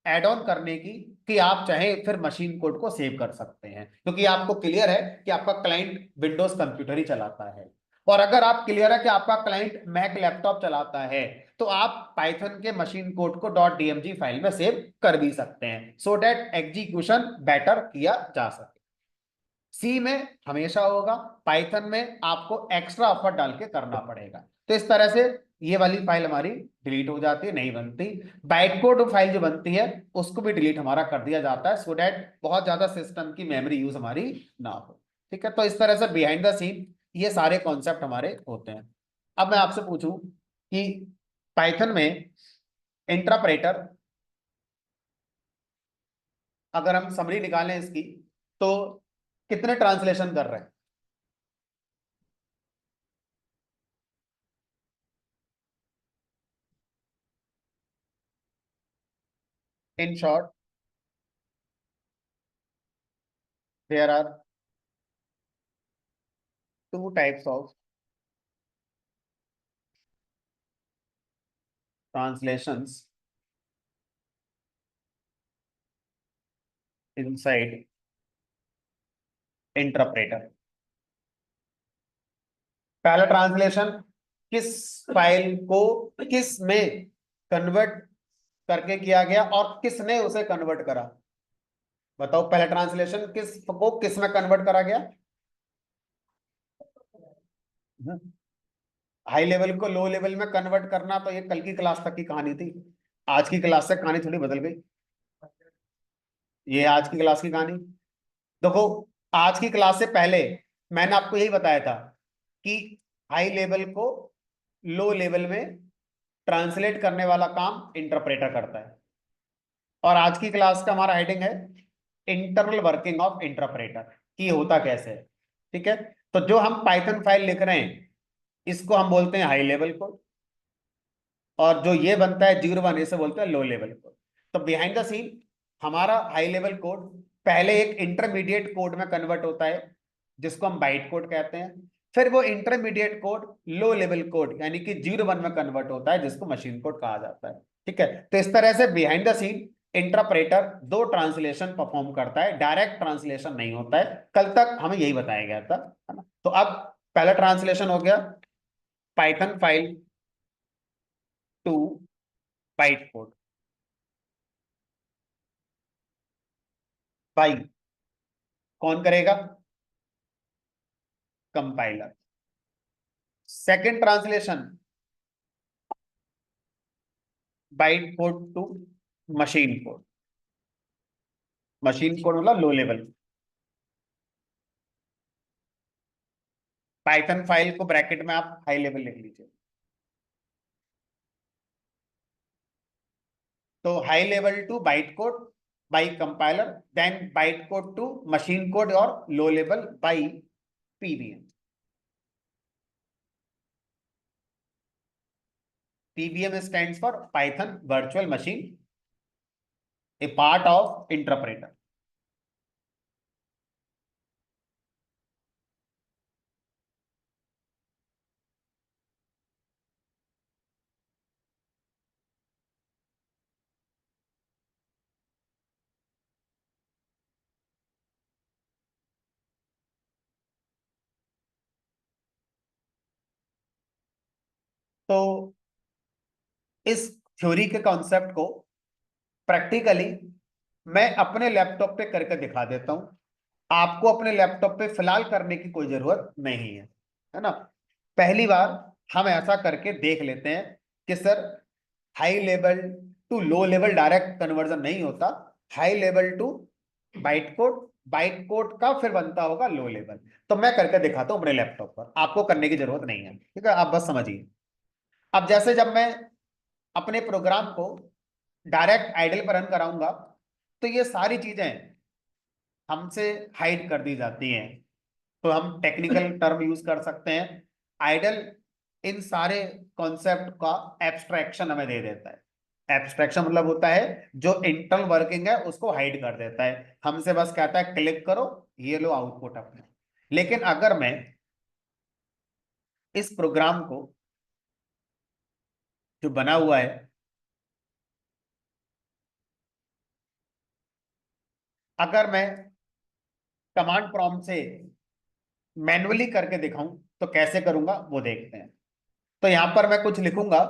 S1: एड ऑन करने की कि आप चाहें फिर मशीन कोड को सेव कर सकते हैं, क्योंकि आपको क्लियर है कि आपका क्लाइंट विंडोज कंप्यूटर ही चलाता है। और अगर आप क्लियर है कि आपका क्लाइंट मैक लैपटॉप चलाता है तो आप पाइथन के machine code co dot DMG file में सेव कर भी सकते हैं, सो दैट एग्जीक्यूशन बेटर किया जा सके। सी में हमेशा होगा, पाइथन में आपको एक्स्ट्रा एफर्ट डाल के करना पड़ेगा। तो इस तरह से ये वाली फाइल हमारी डिलीट हो जाती है, नहीं बनती। बाइट कोड फाइल जो बनती है उसको भी डिलीट हमारा कर दिया जाता है, सो दैट बहुत ज्यादा सिस्टम की मेमोरी यूज हमारी ना हो। ठीक है, तो इस तरह से बिहाइंड द सीन ये सारे कॉन्सेप्ट हमारे होते हैं। अब मैं आपसे पूछूं कि पाइथन में इंटरप्रेटर, अगर हम समरी निकालें इसकी, तो कितने ट्रांसलेशन कर रहे हैं? In short, there are two types of translations inside interpreter. पहला ट्रांसलेशन किस फाइल को किस में कन्वर्ट करके किया गया और किसने उसे कन्वर्ट करा? बताओ, पहला ट्रांसलेशन किस को किस में कन्वर्ट करा गया? हाई लेवल को लो लेवल में कन्वर्ट करना तो ये कल की क्लास तक की कहानी थी। आज की क्लास से कहानी थोड़ी बदल गई। ये आज की क्लास की कहानी। देखो, आज की क्लास से पहले मैंने आपको यही बताया था कि हाई लेवल को लो लेवल में ट्रांसलेट करने वाला काम इंटरप्रेटर करता है। और आज की क्लास का हमारा हेडिंग है इंटरनल वर्किंग ऑफ इंटरप्रेटर, कि होता कैसे है। ठीक है, तो जो हम पाइथन फाइल लिख रहे हैं इसको हम बोलते हैं हाई लेवल कोड, और जो ये बनता है 0 1 इसे बोलते हैं लो लेवल कोड। तो बिहाइंड द सीन हमारा हाई लेवल कोड पहले एक इंटरमीडिएट कोड में कन्वर्ट होता है जिसको हम बाइट कोड कहते हैं। फिर वो intermediate code low level code यानी कि 0 1 में कन्वर्ट होता है जिसको मशीन कोड कहा जाता है। ठीक है, तो इस तरह से बिहाइंड द सीन इंटरप्रेटर दो ट्रांसलेशन परफॉर्म करता है, डायरेक्ट ट्रांसलेशन नहीं होता है। कल तक हमें यही बताया गया था, है ना। तो अब पहला ट्रांसलेशन हो गया Python file to byte code by, कौन करेगा? Compiler. Second translation byte code to machine code. Machine code मतलब लो लेवल। पाइथन फाइल को ब्रैकेट में आप हाई लेवल लिख लीजिए। तो high level to byte code by compiler, then byte code to machine code, और low level by PVM. PVM stands for Python virtual machine, a part of interpreter. तो इस theory के concept को practically मैं अपने लैपटॉप पे करके दिखा देता हूं। आपको अपने लैपटॉप पे फिलहाल करने की कोई जरूरत नहीं है ना। पहली बार हम ऐसा करके देख लेते हैं कि sir high level to low level direct conversion नहीं होता, high level to byte code, byte code का फिर बनता होगा लो लेवल। तो मैं करके दिखाता हूं अपने लैपटॉप पर, आपको करने की जरूरत नहीं है। ठीक है, आप बस समझिए। अब जैसे जब मैं अपने प्रोग्राम को डायरेक्ट आइडल पर रन कराऊंगा तो ये सारी चीजें हमसे हाइड कर दी जाती हैं। तो हम टेक्निकल टर्म यूज कर सकते हैं आइडल। इन सारे कॉन्सेप्ट का एब्स्ट्रैक्शन हमें दे देता है। एब्स्ट्रैक्शन मतलब होता है जो इंटरनल वर्किंग है उसको हाइड कर देता है, हमसे बस कहता है क्लिक करो, ये लो आउटपुट अपने। लेकिन अगर मैं इस प्रोग्राम को जो बना हुआ है, अगर मैं कमांड प्रॉम्प्ट से मैन्युअली करके दिखाऊं तो कैसे करूंगा वो देखते हैं। तो यहां पर मैं कुछ लिखूंगा,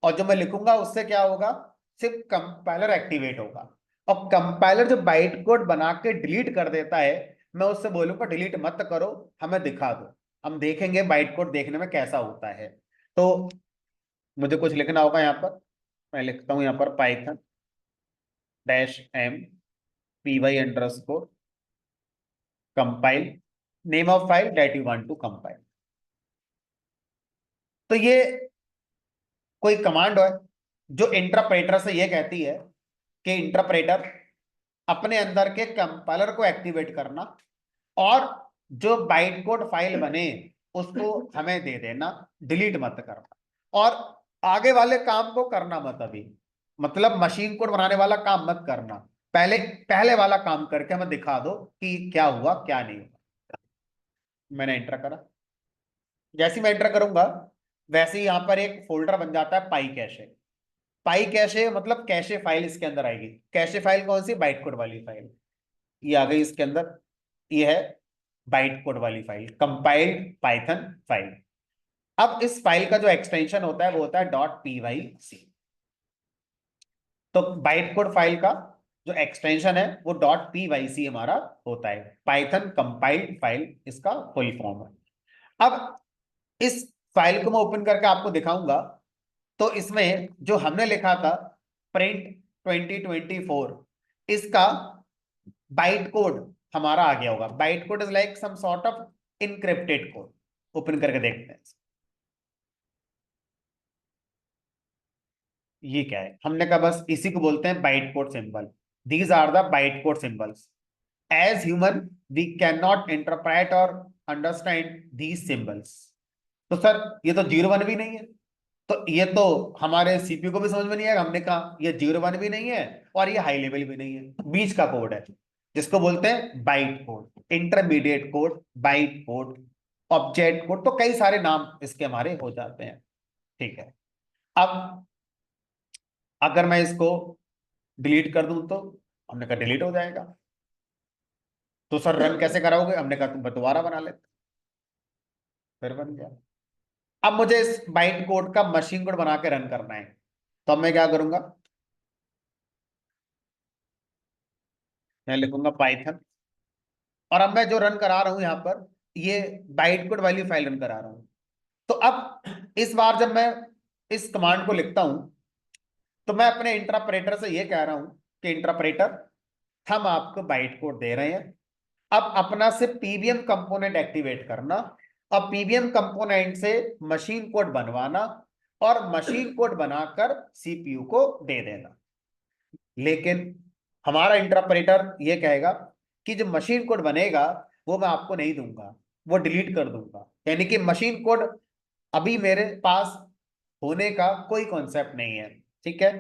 S1: और जो मैं लिखूंगा उससे क्या होगा, सिर्फ कंपाइलर एक्टिवेट होगा। और कंपाइलर जो बाइट कोड बना के डिलीट कर देता है, मैं उससे बोलूंगा डिलीट मत करो, हमें दिखा दो। हम देखेंगे बाइट कोड देखने में कैसा होता है। तो मुझे कुछ लिखना होगा यहाँ पर, मैं लिखता हूँ यहाँ पर python dash M P Y underscore compile name of file that you want to compile. तो ये कोई कमांड है जो इंटरप्रेटर से ये कहती है कि इंटरप्रेटर अपने अंदर के कंपाइलर को एक्टिवेट करना और जो बाइट कोड फाइल बने उसको हमें दे देना, डिलीट मत करना और आगे वाले काम को करना मत अभी, मतलब मशीन कोड बनाने वाला काम मत करना, पहले पहले वाला काम करके हमें दिखा दो कि क्या हुआ क्या नहीं हुआ। मैंने एंटर करा, जैसे ही मैं एंटर करूंगा वैसे ही यहां पर एक फोल्डर बन जाता है पाई कैशे। पाई कैशे मतलब कैशे फाइल इसके अंदर आएगी। कैशे फाइल कौन सी? बाइट कोड वाली फाइल, ये आ गई इसके अंदर। ये है बाइट कोड वाली फाइल, कंपाइल्ड पाइथन फाइल। अब इस फाइल का जो एक्सटेंशन होता है वो होता है डॉट पी वाई सी। तो बाइट कोड फाइल का जो एक्सटेंशन है वो डॉट पी वाई सी हमारा होता है, पाइथन कंपाइल्ड फाइल इसका फुल फॉर्म है। अब इस फाइल को मैं ओपन करके आपको दिखाऊंगा। तो इसमें जो हमने लिखा था प्रिंट 2024, इसका बाइट कोड हमारा आ गया होगा। Byte code is like some sort of encrypted code. Open करके देखते हैं ये क्या है। हमने कहा बस इसी को बोलते हैं byte code symbol. These are the byte code symbols. As human we can not interpret और अंडरस्टैंड दीज सिंबल्स। तो सर ये तो 0 1 भी नहीं है, तो ये तो हमारे सीपीयू को भी समझ में नहीं आएगा। हमने कहा ये 0 1 भी नहीं है और ये हाई लेवल भी नहीं है, बीच का कोड है जिसको बोलते हैं byte code, intermediate code, byte code, object code. तो कई सारे नाम इसके हमारे हो जाते हैं। ठीक है। अब अगर मैं इसको डिलीट कर दूं तो हमने कहा डिलीट हो जाएगा। तो सर रन कैसे कराओगे? हमने कहा तुम दोबारा बना लेते, फिर बन गया। अब मुझे इस बाइट कोड का मशीन कोड बना के रन करना है, तो अब मैं क्या करूंगा, मैं लिखूंगा पाइथन और अब मैं जो रन करा रहा हूं यहां पर ये बाइट कोड वाली फाइल रन करा रहा हूं। तो अब इस बार जब मैं इस कमांड को लिखता हूं तो मैं अपने इंटरप्रेटर से ये कह रहा हूं कि इंटरप्रेटर हम आपको बाइट कोड दे रहे हैं, अब अपना से पीबीएम कंपोनेंट एक्टिवेट करना और पीबीएम कंपोनेंट से मशीन कोड बनवाना और मशीन कोड बनाकर सीपीयू को दे देना। लेकिन हमारा इंटरप्रेटर ये कहेगा कि जो मशीन कोड बनेगा वो मैं आपको नहीं दूंगा, वो डिलीट कर दूंगा। यानी कि मशीन कोड अभी मेरे पास होने का कोई कॉन्सेप्ट नहीं है। ठीक है।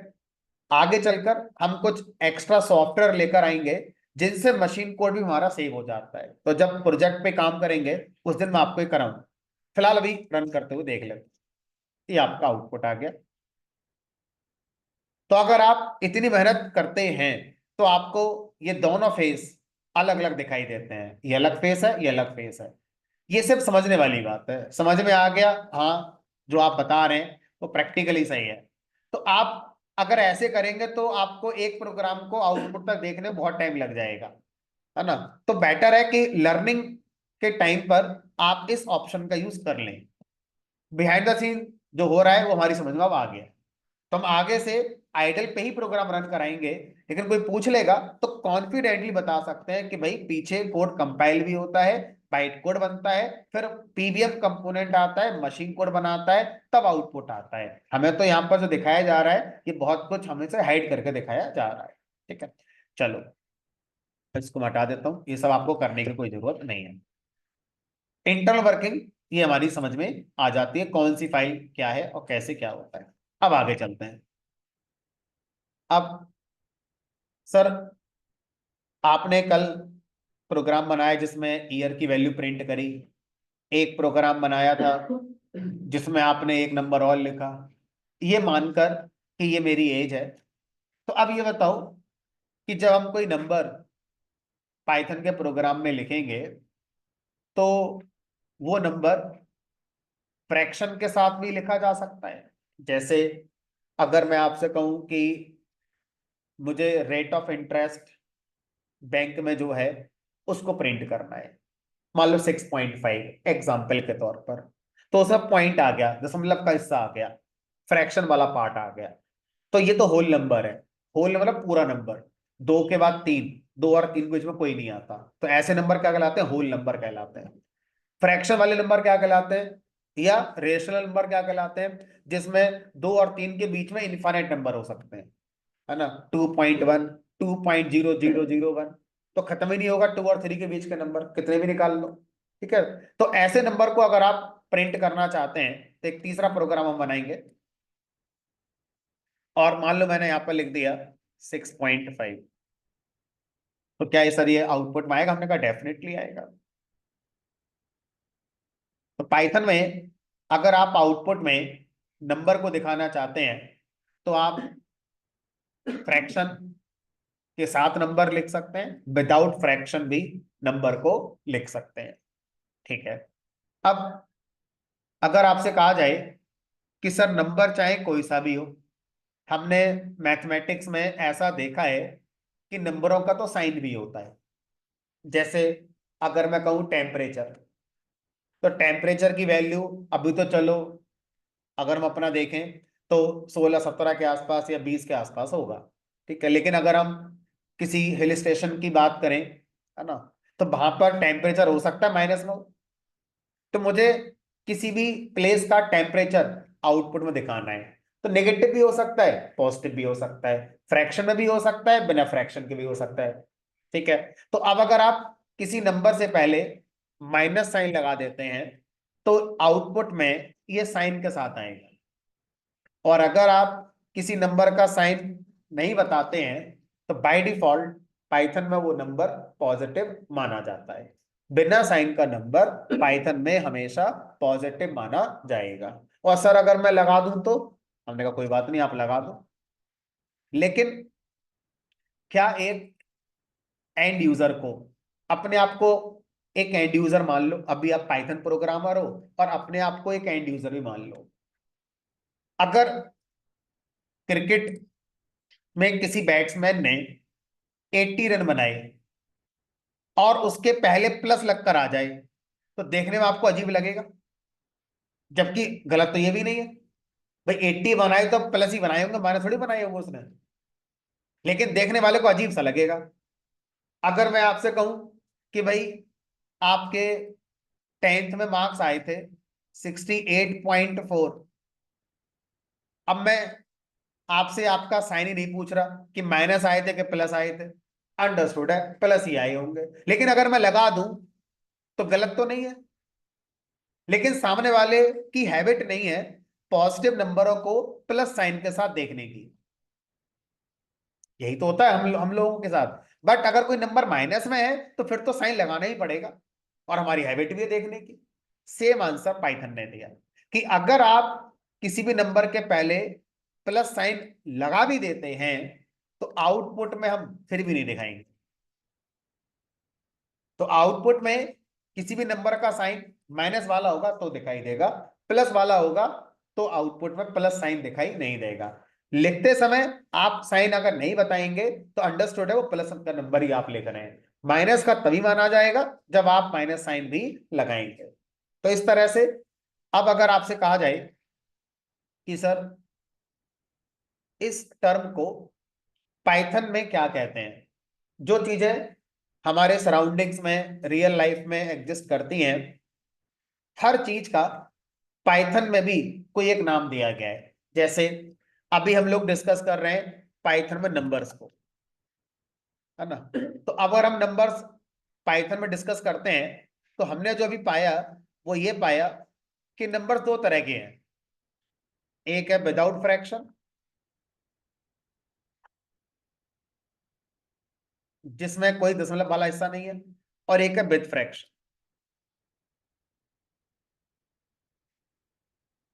S1: आगे चलकर हम कुछ एक्स्ट्रा सॉफ्टवेयर लेकर आएंगे जिनसे मशीन कोड भी हमारा सेव हो जाता है। तो जब प्रोजेक्ट पे काम करेंगे उस दिन मैं आपको ये कराऊंगा। फिलहाल अभी रन करते हुए देख लेते। ये आपका आउटपुट आ गया। तो अगर आप इतनी मेहनत करते हैं तो आपको ये दोनों फेस अलग अलग दिखाई देते हैं। ये अलग फेस है, ये अलग फेस है। ये सिर्फ समझने वाली बात है। समझ में आ गया? हाँ, जो आप बता रहे हैं वो प्रैक्टिकली सही है। तो आप अगर ऐसे करेंगे तो आपको एक प्रोग्राम को आउटपुट तक देखने में बहुत टाइम लग जाएगा, है ना। तो बेटर है कि लर्निंग के टाइम पर आप इस ऑप्शन का यूज कर लें। बिहाइंड द सीन जो हो रहा है वो हमारी समझ में अब आ गया। तो हम आगे से आइडल पे ही प्रोग्राम रन कराएंगे, लेकिन कोई पूछ लेगा तो कॉन्फिडेंटली बता सकते हैं कि भाई पीछे कोड कंपाइल भी होता है, बाइट कोड बनता है, फिर पीबीएम कंपोनेंट आता है, मशीन कोड बनाता है, तब आउटपुट आता है। हमें तो यहाँ पर जो दिखाया जा रहा है ये बहुत कुछ हमें से हाइड करके दिखाया जा रहा है। ठीक है, चलो इसको हटा देता हूँ, ये सब आपको करने की कोई जरूरत नहीं है। इंटरनल वर्किंग ये हमारी समझ में आ जाती है, कौन सी फाइल क्या है और कैसे क्या होता है। अब आगे चलते हैं। अब सर आपने कल प्रोग्राम बनाया जिसमें ईयर की वैल्यू प्रिंट करी, एक प्रोग्राम बनाया था जिसमें आपने एक नंबर और लिखा, ये मानकर कि ये मेरी एज है। तो अब ये बताओ कि जब हम कोई नंबर पाइथन के प्रोग्राम में लिखेंगे तो वो नंबर फ्रैक्शन के साथ भी लिखा जा सकता है। जैसे अगर मैं आपसे कहूं कि मुझे रेट ऑफ इंटरेस्ट बैंक में जो है उसको प्रिंट करना है, मान लो 6.5 एग्जाम्पल के तौर पर, तो उसमें पॉइंट आ गया, दशमलव का हिस्सा आ गया। फ्रैक्शन वाला पार्ट आ गया। तो ये तो होल नंबर है, होल नंबर मतलब पूरा नंबर, दो के बाद तीन, दो और तीन के बीच में कोई नहीं आता, तो ऐसे नंबर क्या कहलाते हैं, होल नंबर कहलाते हैं। फ्रैक्शन वाले नंबर क्या कहलाते हैं, या रेशनल नंबर क्या कहलाते हैं, जिसमें दो और तीन के बीच में इनफाइनाइट नंबर हो सकते हैं, है ना, 2.1, 2.0001, तो खत्म ही नहीं होगा, टू और थ्री के बीच के नंबर कितने भी निकाल लो। ठीक है, तो ऐसे नंबर को अगर आप प्रिंट करना चाहते हैं तो एक तीसरा प्रोग्राम हम बनाएंगे, और मान लो मैंने यहां पर लिख दिया 6.5, तो क्या ये सर ये आउटपुट में आएगा, हमने कहा डेफिनेटली आएगा। तो पाइथन में अगर आप आउटपुट में नंबर को दिखाना चाहते हैं तो आप फ्रैक्शन के साथ नंबर लिख सकते हैं, विदाउट फ्रैक्शन भी नंबर को लिख सकते हैं। ठीक है, अब अगर आपसे कहा जाए कि सर नंबर चाहे कोई सा भी हो, हमने मैथमेटिक्स में ऐसा देखा है कि नंबरों का तो साइन भी होता है। जैसे अगर मैं कहूं टेम्परेचर, तो टेम्परेचर की वैल्यू अभी तो चलो अगर हम अपना देखें तो 16-17 के आसपास या 20 के आसपास होगा। ठीक है, लेकिन अगर हम किसी हिल स्टेशन की बात करें, है ना, तो वहां पर टेम्परेचर हो सकता है -9। तो मुझे किसी भी प्लेस का टेम्परेचर आउटपुट में दिखाना है, तो नेगेटिव भी हो सकता है, पॉजिटिव भी हो सकता है, फ्रैक्शन में भी हो सकता है, बिना फ्रैक्शन के भी हो सकता है। ठीक है, तो अब अगर आप किसी नंबर से पहले माइनस साइन लगा देते हैं तो आउटपुट में ये साइन के साथ आएगा, और अगर आप किसी नंबर का साइन नहीं बताते हैं तो बाय डिफॉल्ट पाइथन में वो नंबर पॉजिटिव माना जाता है। बिना साइन का नंबर पाइथन में हमेशा पॉजिटिव माना जाएगा। और सर अगर मैं लगा दूं तो, हमने कहा कोई बात नहीं आप लगा दो, लेकिन क्या एक एंड यूजर को, अपने आप को एक एंड यूजर मान लो, अभी आप पाइथन प्रोग्रामर हो और अपने आप को एक एंड यूजर भी मान लो, अगर क्रिकेट में किसी बैट्समैन ने 80 रन बनाए और उसके पहले प्लस लगकर आ जाए, तो देखने में आपको अजीब लगेगा, जबकि गलत तो ये भी नहीं है, भाई 80 बनाए तो प्लस ही बनाए होंगे, माइनस थोड़ी बनाए होंगे उसने, लेकिन देखने वाले को अजीब सा लगेगा। अगर मैं आपसे कहूं कि भाई आपके 10th में मार्क्स आए थे 68.4, अब मैं आपसे आपका साइन ही नहीं पूछ रहा कि माइनस आए थे कि प्लस आए थे, अंडरस्टूड है प्लस ही आए होंगे, लेकिन अगर मैं लगा दूं तो गलत तो नहीं है। लेकिन सामने वाले की हैबिट नहीं है पॉजिटिव नंबरों को प्लस साइन के साथ देखने की, यही तो होता है हम लोगों के साथ। बट अगर कोई नंबर माइनस में है तो फिर तो साइन लगाना ही पड़ेगा, और हमारी हैबिट भी है देखने की। सेम आंसर पाइथन ने दिया कि अगर आप किसी भी नंबर के पहले प्लस साइन लगा भी देते हैं तो आउटपुट में हम फिर भी नहीं दिखाएंगे। तो आउटपुट में किसी भी नंबर का साइन माइनस वाला होगा तो दिखाई देगा, प्लस वाला होगा तो आउटपुट में प्लस साइन दिखाई नहीं देगा। लिखते समय आप साइन अगर नहीं बताएंगे तो अंडरस्टूड है वो प्लस का नंबर ही आप लिख रहे हैं, माइनस का तभी माना जाएगा जब आप माइनस साइन भी लगाएंगे। तो इस तरह से अब अगर आपसे कहा जाए कि सर इस टर्म को पाइथन में क्या कहते हैं, जो चीजें हमारे सराउंडिंग्स में रियल लाइफ में एग्जिस्ट करती हैं, हर चीज का पाइथन में भी कोई एक नाम दिया गया है। जैसे अभी हम लोग डिस्कस कर रहे हैं पाइथन में नंबर्स को, है ना, तो अगर हम नंबर्स पाइथन में डिस्कस करते हैं तो हमने जो अभी पाया वो ये पाया कि नंबर दो तरह के हैं, एक है विदाउट फ्रैक्शन जिसमें कोई दशमलव वाला हिस्सा नहीं है, और एक है with fraction.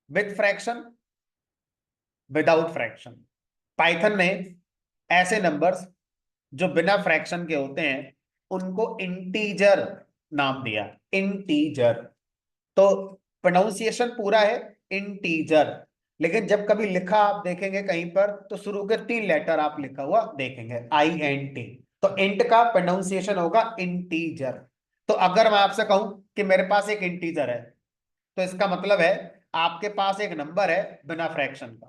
S1: With fraction, without fraction, Python ने ऐसे नंबर्स जो बिना फ्रैक्शन के होते हैं उनको इंटीजर नाम दिया, इंटीजर। तो प्रोनाउंसिएशन पूरा है इंटीजर, लेकिन जब कभी लिखा आप देखेंगे कहीं पर तो शुरू के 3 लेटर आप लिखा हुआ देखेंगे INT, तो इंट का प्रोनाउंसिएशन होगा इंटीजर। तो अगर मैं आपसे कहूं कि मेरे पास एक इंटीजर है तो इसका मतलब है आपके पास एक नंबर है बिना फ्रैक्शन का,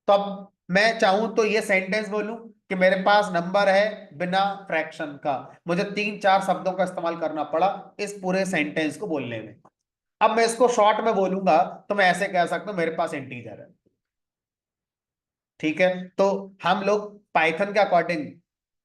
S1: तो अब मैं चाहूं तो ये सेंटेंस बोलूं कि मेरे पास नंबर है बिना फ्रैक्शन का। मुझे 3-4 शब्दों का इस्तेमाल करना पड़ा इस पूरे सेंटेंस को बोलने में। अब मैं इसको शॉर्ट में बोलूंगा तो मैं ऐसे कह सकता हूं मेरे पास इंटीजर है। ठीक है, तो हम लोग पाइथन के अकॉर्डिंग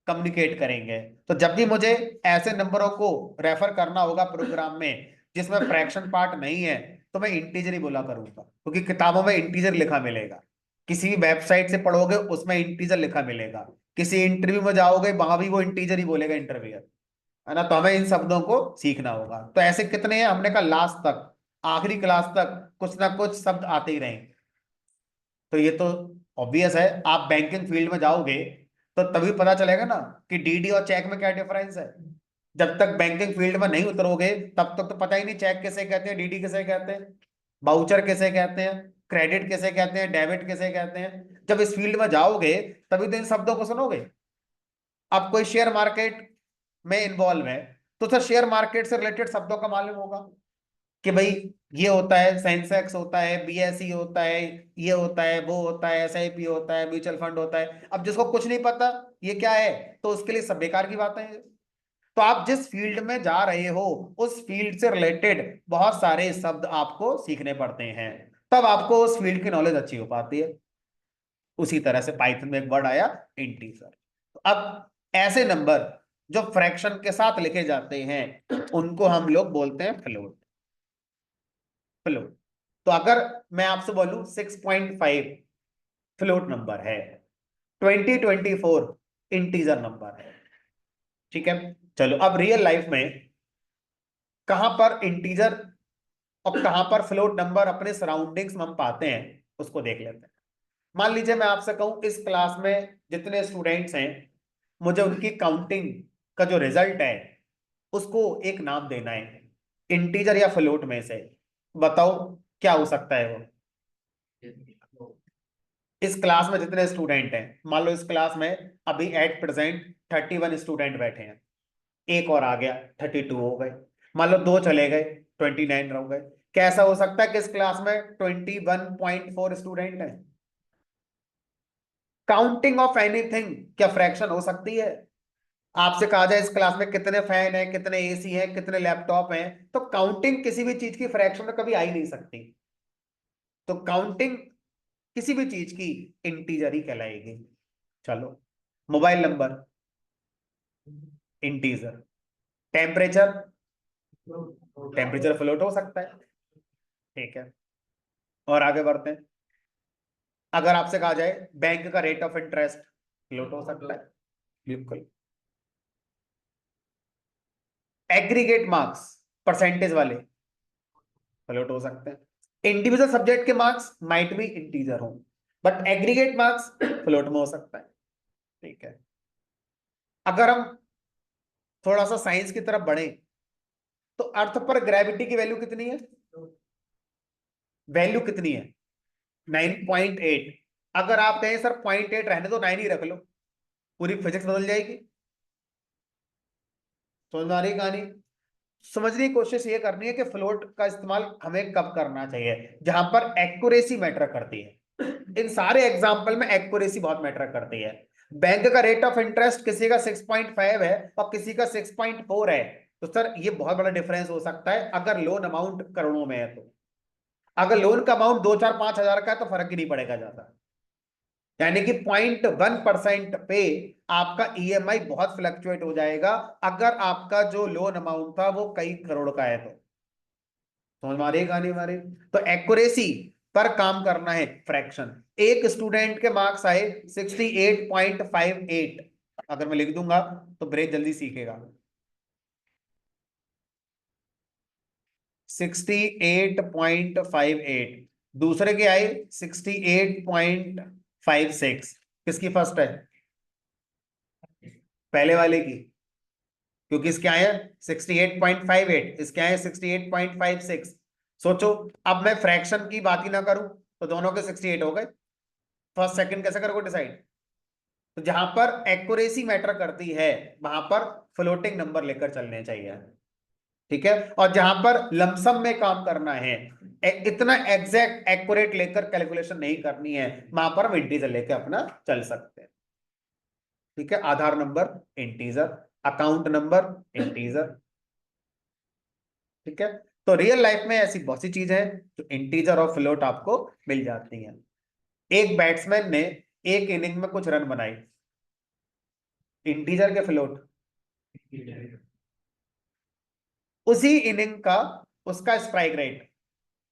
S1: कम्युनिकेट करेंगे। तो जब भी मुझे ऐसे नंबरों को रेफर करना होगा प्रोग्राम में जिसमें फ्रैक्शन पार्ट नहीं है, तो मैं इंटीजर ही बोला करूंगा, क्योंकि किताबों में इंटीजर लिखा मिलेगा, किसी भी वेबसाइट से पढ़ोगे उसमें इंटीजर लिखा मिलेगा, किसी इंटरव्यू में जाओगे वहां भी वो इंटीजर ही बोलेगा इंटरव्यूअर, है ना। तो हमें इन शब्दों को सीखना होगा। तो ऐसे कितने हैं, हमने कहा लास्ट तक, आखिरी क्लास तक कुछ ना कुछ शब्द आते ही रहेंगे। तो ये तो ऑब्वियस है, आप बैंकिंग फील्ड में जाओगे तो तभी पता चलेगा ना कि डीडी और चेक में क्या डिफरेंस है। जब तक बैंकिंग फील्ड में नहीं उतरोगे तब तक तो पता ही नहीं चेक किसे कहते हैं, डीडी किसे कहते हैं, बाउचर किसे कहते हैं, क्रेडिट किसे कहते हैं, डेबिट किसे कहते हैं। जब इस फील्ड में जाओगे तभी तो इन शब्दों को सुनोगे। अब कोई शेयर मार्केट में इन्वॉल्व है तो सर शेयर मार्केट से रिलेटेड शब्दों का मालूम होगा कि भाई ये होता है, सेंसेक्स होता है, बीएसई होता है, ये होता है, वो होता है, एसआईपी होता है, म्यूचुअल फंड होता है। अब जिसको कुछ नहीं पता ये क्या है, तो उसके लिए सब बेकार की बातें हैं। तो आप जिस फील्ड में जा रहे हो उस फील्ड से रिलेटेड बहुत सारे शब्द आपको सीखने पड़ते हैं, तब आपको उस फील्ड की नॉलेज अच्छी हो पाती है। उसी तरह से पाइथन में एक वर्ड आया इंटीजर। तो अब ऐसे नंबर जो फ्रैक्शन के साथ लिखे जाते हैं उनको हम लोग बोलते हैं फ्लोट। फ्लोट। तो अगर मैं आपसे बोलूं 6.5 फ्लोट नंबर है, 2024 इंटीजर नंबर है। ठीक है, चलो अब रियल लाइफ में कहां पर इंटीजर और कहां पर फ्लोट नंबर अपने सराउंडिंग्स में हम पाते हैं उसको देख लेते हैं। मान लीजिए मैं आपसे कहूं इस क्लास में जितने स्टूडेंट्स हैं मुझे उनकी काउंटिंग का जो रिजल्ट है उसको एक नाम देना है, इंटीजर या फ्लोट में से। बताओ क्या हो सकता है वो। इस क्लास में जितने स्टूडेंट हैं, मान लो इस क्लास में अभी एट प्रेजेंट 31 स्टूडेंट बैठे हैं, एक और आ गया 32 हो गए, मान लो दो चले गए 29 रह गए। कैसा हो सकता है कि इस क्लास में 21.4 स्टूडेंट हैं। काउंटिंग ऑफ एनीथिंग क्या फ्रैक्शन हो सकती है। आपसे कहा जाए इस क्लास में कितने फैन हैं, कितने एसी हैं, कितने लैपटॉप हैं, तो काउंटिंग किसी भी चीज की फ्रैक्शन में कभी आ ही नहीं सकती। तो काउंटिंग किसी भी चीज की इंटीजर ही कहलाएगी। चलो, mobile number integer, temperature, temperature float हो सकता है। ठीक है, और आगे बढ़ते हैं। अगर आपसे कहा जाए बैंक का रेट ऑफ इंटरेस्ट, फ्लोट हो सकता है, बिल्कुल। एग्रीगेट मार्क्स, परसेंटेज वाले, फ्लोट हो सकते हैं। इंडिविजुअल सब्जेक्ट के मार्क्स माइट भी इंटीजर हो, बट एग्रीगेट मार्क्स फ्लोट में हो सकता है। ठीक है, अगर हम थोड़ा सा साइंस की तरफ बढ़े तो अर्थ पर ग्रेविटी की वैल्यू कितनी है, वैल्यू कितनी है, 9.8। अगर आप कहें सर 0.8 रहने दो, 9 ही रख लो, पूरी फिजिक्स बदल जाएगी। समझ में आ रही कहानी। समझने की कोशिश ये करनी है कि फ्लोट का इस्तेमाल हमें कब करना चाहिए, जहां पर एक्यूरेसी मैटर करती है। इन सारे एग्जाम्पल में एक्यूरेसी बहुत मैटर करती है। बैंक का रेट ऑफ इंटरेस्ट किसी का 6.5 है और किसी का 6.4 है, तो सर ये बहुत बड़ा डिफरेंस हो सकता है अगर लोन अमाउंट करोड़ों में है तो। अगर लोन का अमाउंट 2-4-5 हजार का है तो फर्क ही नहीं पड़ेगा ज्यादा। यानी कि 0.1% पे आपका ईएमआई बहुत फ्लक्चुएट हो जाएगा अगर आपका जो लोन अमाउंट था वो कई करोड़ का है तो। समझ में आ रही है कहानी हमारी। तो एक्यूरेसी पर काम करना है फ्रैक्शन। एक स्टूडेंट के मार्क्स आए 68.58, अगर मैं लिख दूंगा तो ब्रेक जल्दी सीखेगा। 68.58, दूसरे के आए 68.56। किसकी फर्स्ट है, पहले वाले की, क्योंकि इसके आए 68.58, इसके आए 68.56। सोचो, अब मैं फ्रैक्शन की बात ही ना करूं तो दोनों के 68 हो गए, फर्स्ट सेकंड कैसे करोगे डिसाइड। तो जहां पर एक्यूरेसी मैटर करती है वहां पर फ्लोटिंग नंबर लेकर चलने चाहिए। ठीक है, और जहां पर लमसम में काम करना है, इतना एग्जैक्ट एक्यूरेट लेकर कैलकुलेशन नहीं करनी है, वहां पर हम इंटीजर लेके अपना चल सकते हैं। ठीक है, Aadhaar number integer, account number integer. ठीक है, तो रियल लाइफ में ऐसी बहुत सी चीजें हैं जो इंटीजर और फ्लोट आपको मिल जाती हैं। एक बैट्समैन ने एक इनिंग में कुछ रन बनाई, इंटीजर के फ्लोट? उसी इनिंग का उसका स्ट्राइक रेट।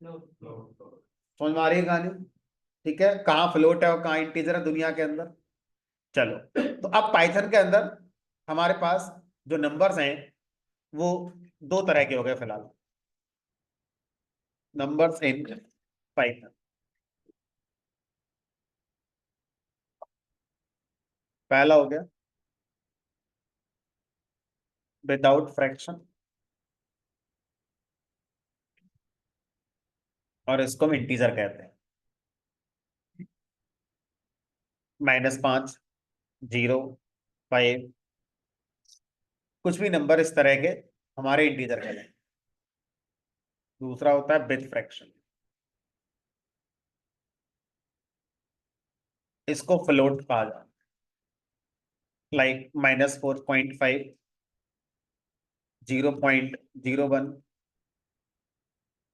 S1: समझ में आ रही है कहानी? ठीक है, कहाँ फ्लोट है और कहाँ इंटीजर है दुनिया के अंदर। चलो, तो अब पाइथन के अंदर हमारे पास जो नंबर्स हैं वो दो तरह के हो गए फिलहाल, नंबर्स इन पाइथन। पहला हो गया विदाउट फ्रैक्शन, और इसको हम इंटीजर कहते हैं। -5, 0, 5, कुछ भी नंबर इस तरह के हमारे इंटीजर कहते हैं। दूसरा होता है विद फ्रैक्शन, इसको फ्लोट कहा जाता है। लाइक -4.5, 0.01,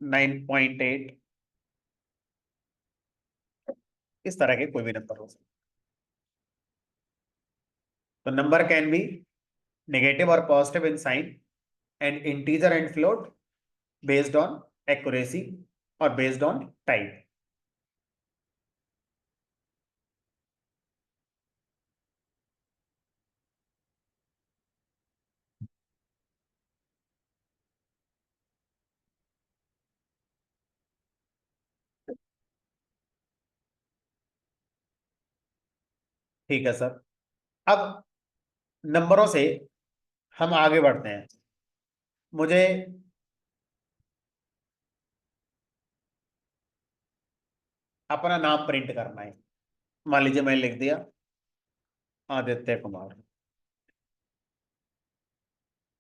S1: 9.8, इस तरह के कोई भी नंबर हो सकते। तो नंबर कैन बी नेगेटिव और positive in sign, and integer and float based on accuracy और बेस्ड ऑन टाइप। ठीक है सर, अब नंबरों से हम आगे बढ़ते हैं। मुझे अपना नाम प्रिंट करना है। मान लीजिए मैंने लिख दिया आदित्य कुमार।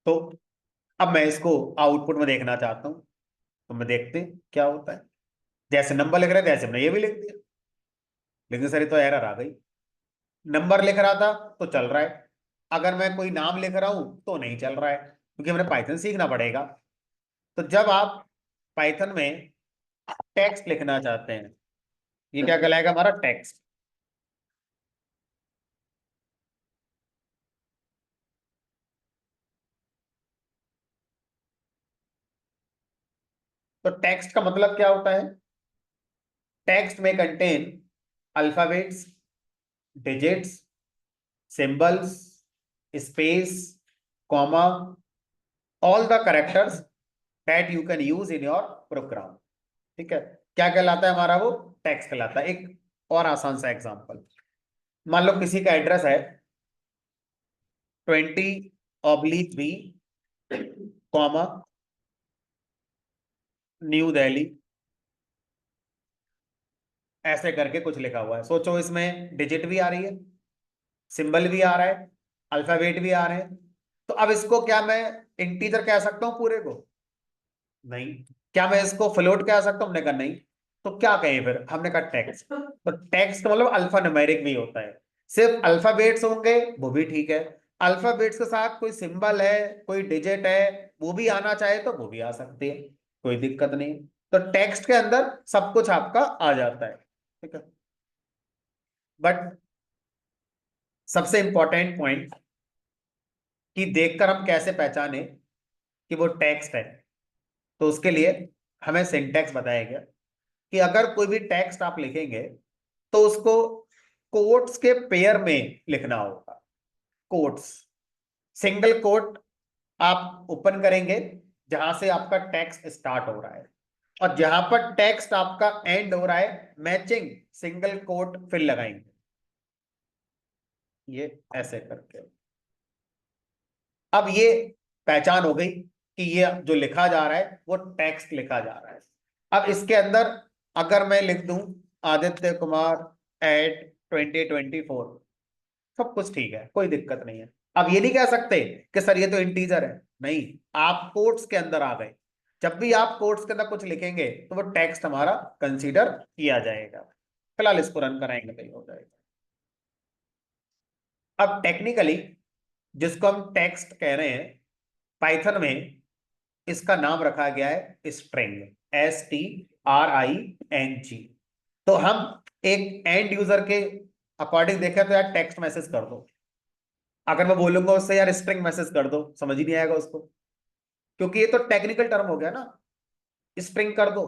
S1: तो अब मैं इसको आउटपुट में देखना चाहता हूं, तो मैं देखते हैं क्या होता है। जैसे नंबर लिख रहे थे ऐसे मैंने ये भी लिख दिया, लेकिन सर ये तो एरर आ गई। नंबर लिख रहा था तो चल रहा है, अगर मैं कोई नाम लिख रहा हूं तो नहीं चल रहा है, क्योंकि मैंने पाइथन सीखना पड़ेगा। तो जब आप पाइथन में टेक्स्ट लिखना चाहते हैं, ये क्या कहलाएगा? हमारा टेक्स्ट। तो टेक्स्ट का मतलब क्या होता है? टेक्स्ट में contain alphabets, digits, symbols, space, comma, all the characters that you can use in your program. ठीक है, क्या कहलाता है हमारा? वो टेक्स्ट कहलाता है। एक और आसान सा एग्जांपल, मान लो किसी का एड्रेस है 20/B, कॉमा, न्यू दिल्ली, ऐसे करके कुछ लिखा हुआ है। सोचो इसमें डिजिट भी आ रही है, सिंबल भी आ रहा है, अल्फाबेट भी आ रहे हैं। तो अब इसको क्या मैं इंटीजर कह सकता हूं पूरे को? नहीं। क्या मैं इसको फ्लोट कह सकता हूं? हमने कहा नहीं। तो क्या कहें फिर? हमने कहा टेक्स्ट। तो टेक्स्ट का मतलब अल्फा न्यूमेरिक भी होता है। सिर्फ अल्फाबेट्स होंगे वो भी ठीक है, अल्फाबेट्स के साथ कोई सिंबल है, कोई डिजिट है, वो भी आना चाहे तो वो भी आ सकती है, कोई दिक्कत नहीं। तो टेक्स्ट के अंदर सब कुछ आपका आ जाता है। ठीक है, बट सबसे इंपॉर्टेंट पॉइंट कि देखकर हम कैसे पहचाने कि वो टेक्स्ट है, तो उसके लिए हमें सिंटैक्स बताया गया कि अगर कोई भी टेक्स्ट आप लिखेंगे तो उसको कोट्स के पेयर में लिखना होगा। कोट्स, सिंगल कोट आप ओपन करेंगे जहां से आपका टेक्स्ट स्टार्ट हो रहा है, और जहां पर टेक्स्ट आपका एंड हो रहा है मैचिंग सिंगल कोट फिर लगाएंगे, ये ऐसे करके। अब ये पहचान हो गई कि ये जो लिखा जा रहा है वो टेक्स्ट लिखा जा रहा है। अब इसके अंदर अगर मैं लिख दूं आदित्य कुमार @2024, सब कुछ ठीक है, कोई दिक्कत नहीं है। अब ये नहीं कह सकते कि सर ये तो इंटीजर है, नहीं, आप कोट्स के अंदर आ गए। जब भी आप कोट्स के अंदर कुछ लिखेंगे तो वो टेक्स्ट हमारा कंसीडर किया जाएगा। फिलहाल इसको रन कराएंगे तो ये हो जाएगा। अब टेक्निकली जिसको हम टेक्स्ट कह रहे हैं पाइथन में, इसका नाम रखा गया है स्ट्रिंग, STRING। तो हम एक एंड यूजर के अकॉर्डिंग देखें तो यार टेक्स्ट मैसेज कर दो, अगर मैं बोलूंगा उससे यार स्ट्रिंग मैसेज कर दो, समझ ही नहीं आएगा उसको, क्योंकि ये तो टेक्निकल टर्म हो गया ना, स्ट्रिंग कर दो।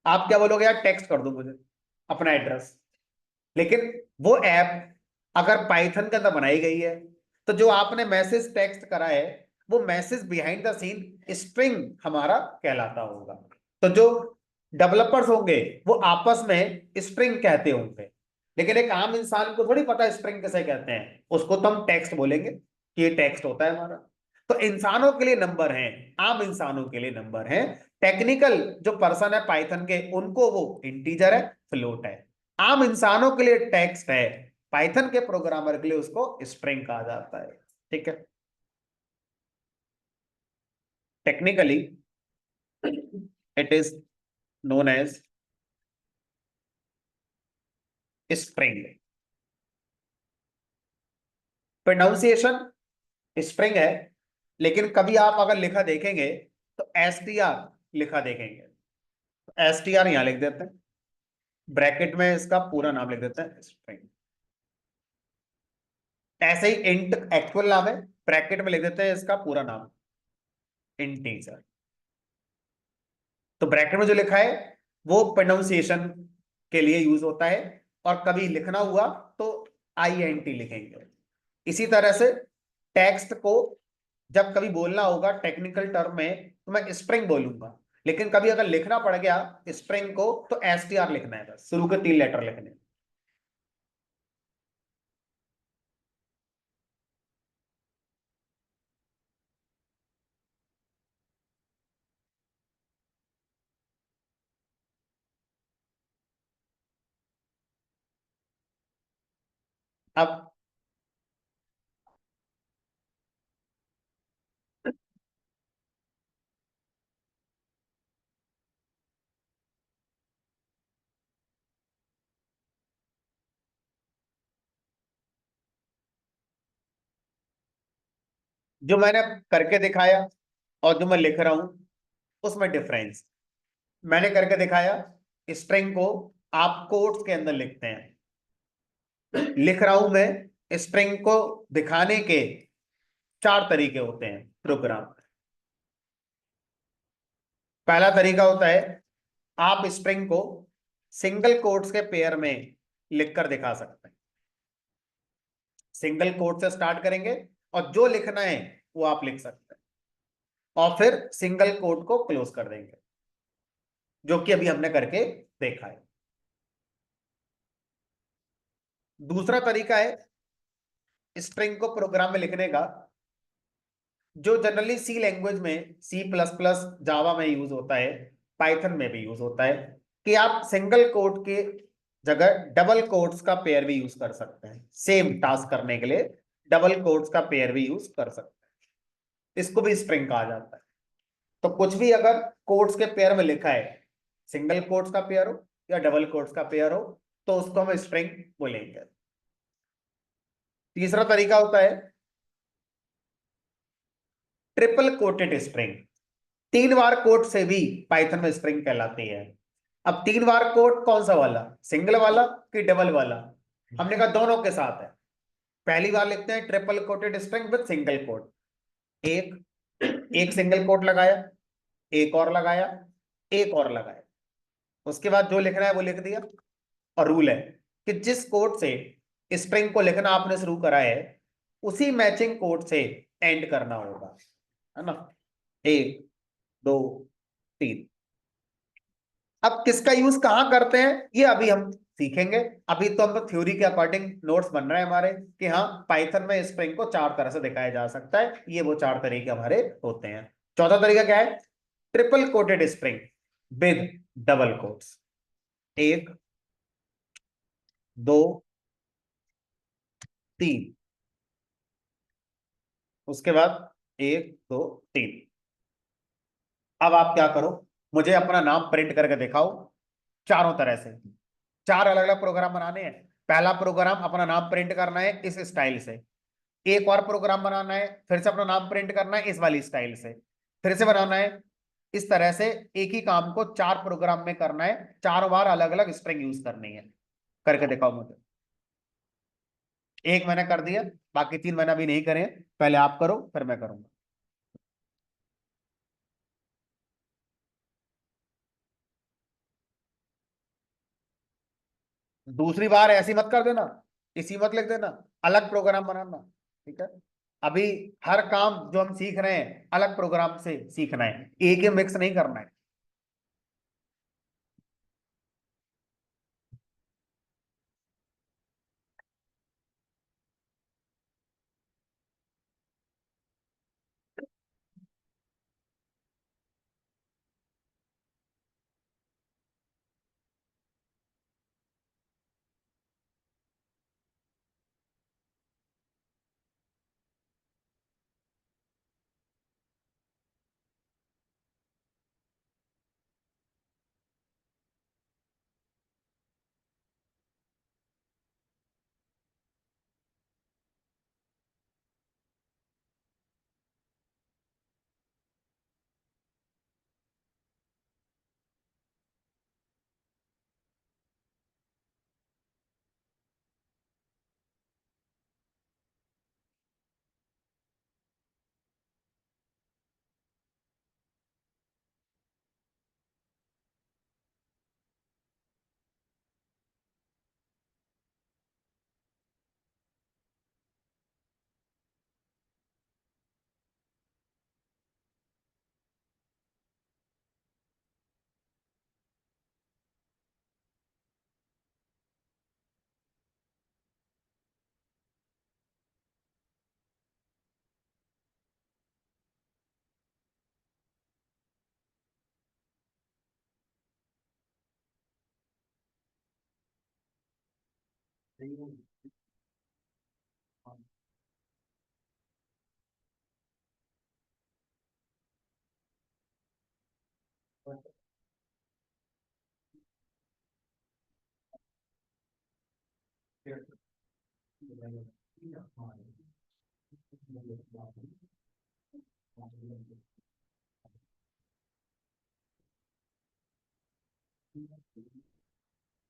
S1: आप क्या बोलोगे, यार टेक्स्ट कर दो मुझे अपना एड्रेस। लेकिन वो ऐप अगर पाइथन के अंदर बनाई गई है, तो जो आपने मैसेज टेक्स्ट करा है वो message behind the scene string हमारा कहलाता होगा। तो जो डेवलपर्स होंगे वो आपस में स्ट्रिंग कहते होंगे, लेकिन एक आम इंसान को थोड़ी पता स्ट्रिंग किसे कहते हैं, उसको तो हम टेक्स्ट बोलेंगे कि ये टेक्स्ट होता है हमारा। तो इंसानों के लिए नंबर हैं, आम इंसानों के लिए नंबर हैं। टेक्निकल जो पर्सन है पाइथन के, उनको वो इंटीजर है, फ्लोट है। आम इंसानों के लिए टेक्स्ट है, पाइथन के प्रोग्रामर के लिए उसको स्ट्रिंग कहा जाता है। ठीक है, technically it is known as string. Pronunciation string है, लेकिन कभी आप अगर लिखा देखेंगे तो STR लिखा देखेंगे। STR यहां लिख देते हैं, ब्रैकेट में इसका पूरा नाम लिख देते हैं स्ट्रिंग। ऐसे ही इंट एक्चुअल नाम है, ब्रैकेट में लिख देते हैं इसका पूरा नाम इंटीजर। तो ब्रैकेट में जो लिखा है वो प्रोनाउंसिएशन के लिए यूज होता है, और कभी लिखना हुआ तो INT लिखेंगे। इसी तरह से टेक्स्ट को जब कभी बोलना होगा टेक्निकल टर्म में तो मैं स्ट्रिंग बोलूंगा, लेकिन कभी अगर लिखना पड़ गया स्ट्रिंग को तो STR लिखना है, बस शुरू के 3 लेटर लिखने हैं। अब जो मैंने करके दिखाया और जो मैं लिख रहा हूं उसमें डिफरेंस। मैंने करके दिखाया, स्ट्रिंग को आप कोट्स के अंदर लिखते हैं, लिख रहा हूं मैं स्ट्रिंग को दिखाने के 4 तरीके होते हैं प्रोग्राम। पहला तरीका होता है आप स्ट्रिंग को सिंगल कोट्स के पेयर में लिखकर दिखा सकते हैं। सिंगल कोट से स्टार्ट करेंगे और जो लिखना है वो आप लिख सकते हैं, और फिर सिंगल कोट को क्लोज कर देंगे, जो कि अभी हमने करके देखा है। दूसरा तरीका है स्ट्रिंग को प्रोग्राम में लिखने का, जो जनरली सी लैंग्वेज में, C++, जावा में यूज होता है, पाइथन में भी यूज होता है, कि आप सिंगल कोट के जगह डबल कोट्स का पेयर भी यूज कर सकते हैं सेम टास्क करने के लिए। डबल कोट्स का पेयर भी यूज कर सकते हैं, इसको भी स्ट्रिंग कहा जाता है। तो कुछ भी अगर कोट्स के पेयर में लिखा है, सिंगल कोट्स का पेयर हो या डबल कोट्स का पेयर हो, तो उसको हम स्ट्रिंग बोलेंगे। तीसरा तरीका होता है ट्रिपल कोटेड स्ट्रिंग। 3 बार कोट से भी पाइथन में स्ट्रिंग कहलाती है। अब 3 बार कोट कौन सा वाला, सिंगल वाला कि डबल वाला? हमने कहा दोनों के साथ है। पहली बार लिखते हैं triple coated string with single quote, एक एक सिंगल कोट लगाया, एक और लगाया, एक और लगाया, उसके बाद जो लिखना है वो लिख दिया। और रूल है कि जिस कोड से स्ट्रिंग को लिखना आपने शुरू करा है उसी मैचिंग कोड से एंड करना होगा, है ना। 1 2 3। अब किसका यूज कहां करते हैं ये अभी हम सीखेंगे। अभी तो हम तो थ्योरी के अकॉर्डिंग नोट्स बन रहे हैं हमारे, कि हाँ पाइथन में स्ट्रिंग को 4 तरह से दिखाया जा सकता है, ये वो 4 तरीके हमारे होते हैं। चौथा तरीका क्या है, triple coated string with double quotes. 1 2 3, उसके बाद 1 2 3। अब आप क्या करो, मुझे अपना नाम प्रिंट करके दिखाओ चारों तरह से। चार अलग अलग प्रोग्राम बनाने हैं। पहला प्रोग्राम अपना नाम प्रिंट करना है इस स्टाइल से। एक और प्रोग्राम बनाना है, फिर से अपना नाम प्रिंट करना है इस वाली स्टाइल से। फिर से बनाना है। इस तरह से एक ही काम को चार प्रोग्राम में करना है, चार बार अलग अलग स्ट्रिंग यूज करनी है। करके दिखाओ मुझे। एक मैंने कर दिया, बाकी तीन मैंने अभी नहीं करे। पहले आप करो फिर मैं करूंगा। दूसरी बार ऐसी मत कर देना, इसी मत लिख देना, अलग प्रोग्राम बनाना। ठीक है। अभी हर काम जो हम सीख रहे हैं अलग प्रोग्राम से सीखना है, एक ही मिक्स नहीं करना है।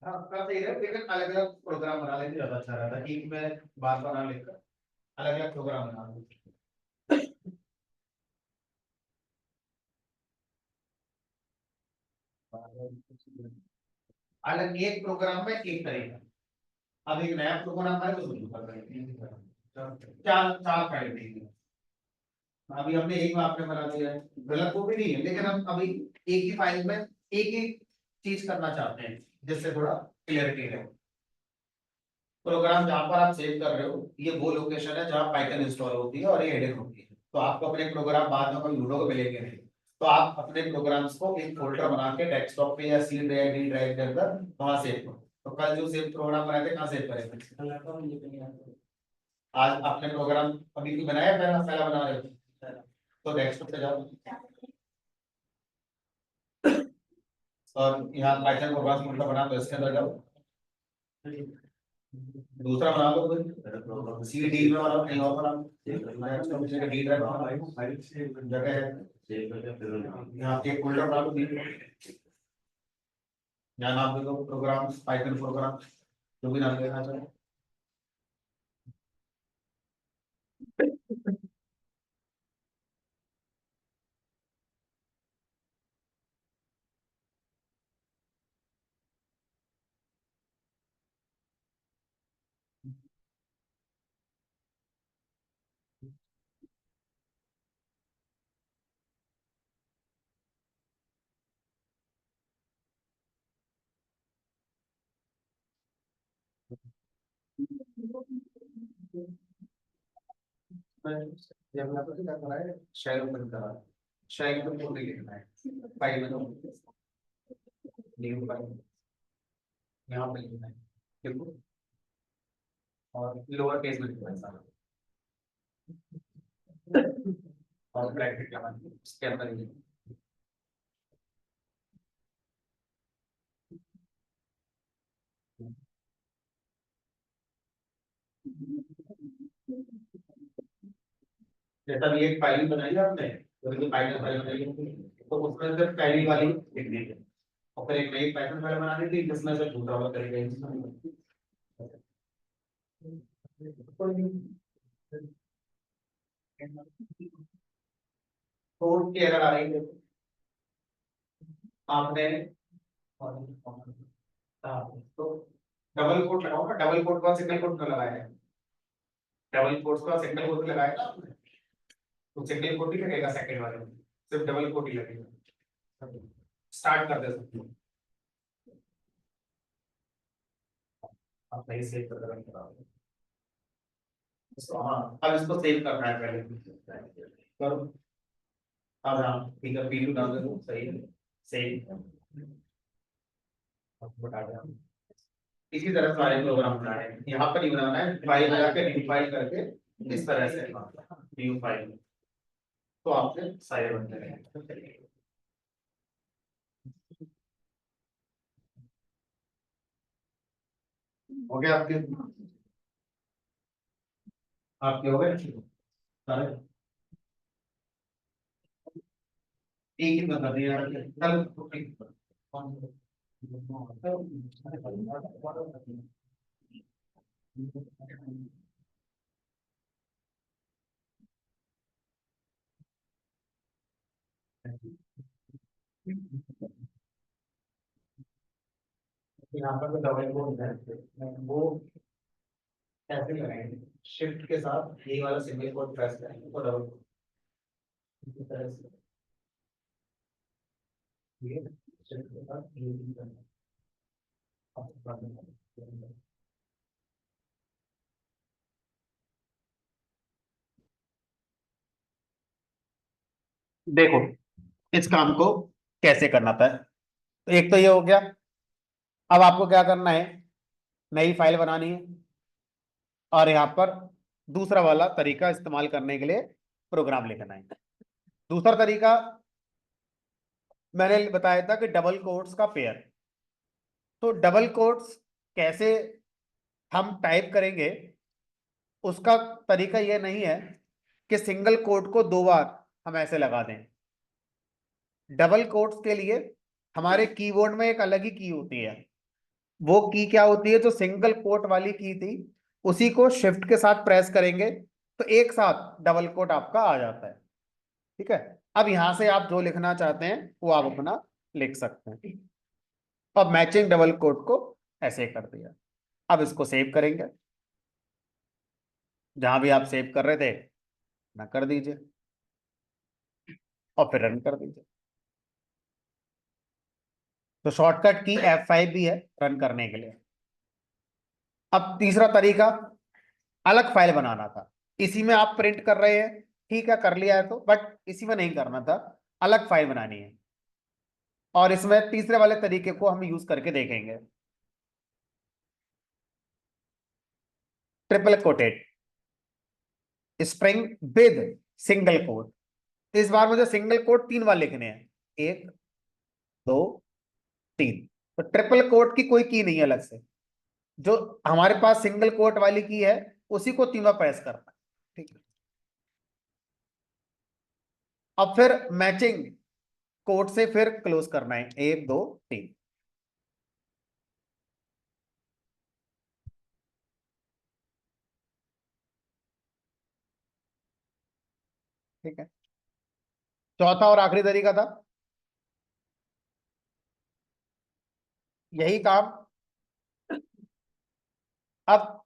S1: हाँ कर सही है, लेकिन अलग अलग प्रोग्राम बना लेते ज्यादा अच्छा रहता है। एक में बार बार ना लेकर अलग अलग प्रोग्राम बना लो। अलग एक प्रोग्राम में एक तरीका। अब एक नया प्रोग्राम है तो शुरू कर रहे हैं। चार चार फाइल देंगे। अभी हमने एक में आपने बना दिया है, गलत वो भी नहीं है, लेकिन हम अभी एक ही फाइल में एक ही चीज करना चाहते हैं, जिससे थोड़ा क्लियरिटी रहे। प्रोग्राम जहां पर आप सेव कर रहे हो ये वो लोकेशन है जहां पाइथन इंस्टॉल होती है और ये एडिट होती है। तो आपको अपने प्रोग्राम बाद में कोई ढूंढोगे मिलेंगे नहीं। तो आप अपने प्रोग्राम्स को एक फोल्डर बना के डेस्कटॉप पे या सी ड्राइव डी ड्राइव के अंदर वहां सेव करो। तो कल जो सेव प्रोग्राम बनाए थे कहाँ सेव करेंगे? आज आपने प्रोग्राम अभी भी बनाया, पहला पहला बना रहे हो तो डेस्कटॉप पे जाओ और यहाँ पाइथन प्रोग्राम फोल्डर बना दो, इसके अंदर जाओ। दूसरा बना लो फिर सी डी में बना लो, कहीं और बना लो। डी ड्राइव जगह है, यहाँ पे एक फोल्डर बना लो डी ड्राइव। यहाँ नाम दे दो प्रोग्राम, पाइथन प्रोग्राम, जो भी नाम देना चाहे। डेवलपर क्या करा है, शेल ओपन करा है। शेल को कोड नहीं लिखना है, फाइल में तो न्यू फाइल यहाँ पे लिखना है, देखो। और लोअर केस में लिखना है सारा, और ब्रैकेट लगाना है, उसके अंदर ही। जैसा भी एक फाइल बनाई आपने, तो जो फाइल बनाई होगी, तो उसमें सिर्फ पहली वाली लिख दीजिए, और फिर एक नई पाइथन फाइल बनानी थी जिसमें से दूसरा वाला तरीका कोड की एरर आ रही है आपने, हाँ, तो डबल कोट लगाओ ना, डबल कोट का सिंगल कोट का लगाया है, डबल कोट का सिंगल कोट लगाया ना आपने, तो सिंगल कोट ही लगेगा सेकंड वाले में, सिर्फ डबल कोट ही लगेगा। स्टार्ट कर दे सकते हो आप, नहीं सेव कर रहे हैं इसको, हाँ अब इसको सेव करना है पहले, करो। अब हाँ ठीक है, पीडू डाल दो, सही है, सेव बता दें। इसी तरह सारे प्रोग्राम बनाए हैं, यहाँ पर ही बनाना है, फाइल बना के न्यू फाइल करके इस तरह से न्यू फाइल, तो आपके सारे बनते रहेंगे। हो गया आपके, आपके हो गए सारे, एक ही बता दिया कल। यहाँ पर तो डबल कोड है, वो कैसे लगाएंगे, शिफ्ट के साथ ये वाला सिंगल कोड प्रेस करेंगे तो डबल कोड इस तरह से, ये शिफ्ट के साथ ये भी करना है। देखो इस काम को कैसे करना था, तो एक तो ये हो गया। अब आपको क्या करना है, नई फाइल बनानी है, और यहाँ पर दूसरा वाला तरीका इस्तेमाल करने के लिए प्रोग्राम लिखना है। दूसरा तरीका मैंने बताया था कि डबल कोट्स का पेयर। तो डबल कोट्स कैसे हम टाइप करेंगे, उसका तरीका यह नहीं है कि सिंगल कोट को दो बार हम ऐसे लगा दें। डबल कोट्स के लिए हमारे कीबोर्ड में एक अलग ही की होती है। वो की क्या होती है, जो सिंगल कोट वाली की थी उसी को शिफ्ट के साथ प्रेस करेंगे तो एक साथ डबल कोट आपका आ जाता है। ठीक है, अब यहां से आप जो लिखना चाहते हैं वो आप अपना लिख सकते हैं। अब मैचिंग डबल कोट को ऐसे कर दिया। अब इसको सेव करेंगे, जहां भी आप सेव कर रहे थे ना कर दीजिए, और फिर रन कर दीजिए। तो शॉर्टकट की F5 भी है रन करने के लिए। अब तीसरा तरीका, अलग फाइल बनाना था। इसी में आप प्रिंट कर रहे हैं, ठीक है कर लिया है तो, बट इसी में नहीं करना था, अलग फाइल बनानी है। और इसमें तीसरे वाले तरीके को हम यूज करके देखेंगे, triple coated string with single quote. इस बार मुझे सिंगल कोट तीन बार लिखने हैं, एक दो तीन। तो ट्रिपल कोट की कोई की नहीं है अलग से, जो हमारे पास सिंगल कोट वाली की है उसी को तीन बार प्रेस करना है। ठीक है, अब फिर मैचिंग कोट से फिर क्लोज करना है, एक दो तीन। ठीक है, चौथा और आखिरी तरीका था यही काम। अब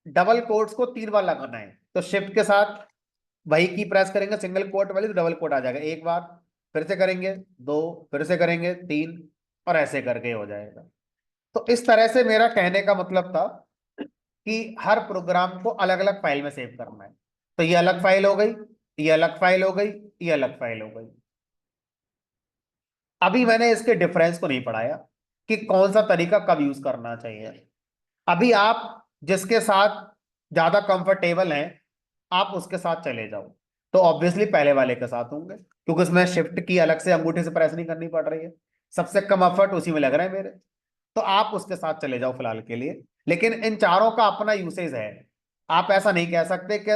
S1: डबल कोट्स को तीन बार लगाना है, तो शिफ्ट के साथ वही की प्रेस करेंगे सिंगल कोट वाली, तो डबल कोट आ जाएगा एक बार, फिर से करेंगे दो, फिर से करेंगे तीन, और ऐसे करके हो जाएगा। तो इस तरह से मेरा कहने का मतलब था कि हर प्रोग्राम को अलग अलग फाइल में सेव करना है। तो ये अलग फाइल हो गई, ये अलग फाइल हो गई, ये अलग फाइल हो गई। अभी मैंने इसके डिफरेंस को नहीं पढ़ाया कि कौन सा तरीका कब यूज करना चाहिए। अभी आप जिसके साथ ज्यादा कंफर्टेबल हैं आप उसके साथ चले जाओ। तो ऑब्वियसली पहले वाले के साथ होंगे, क्योंकि उसमें शिफ्ट की अलग से अंगूठे से प्रेस नहीं करनी पड़ रही है, सबसे कम एफर्ट उसी में लग रहा है मेरे। तो आप उसके साथ चले जाओ फिलहाल के लिए। लेकिन इन चारों का अपना यूसेज है। आप ऐसा नहीं कह सकते कि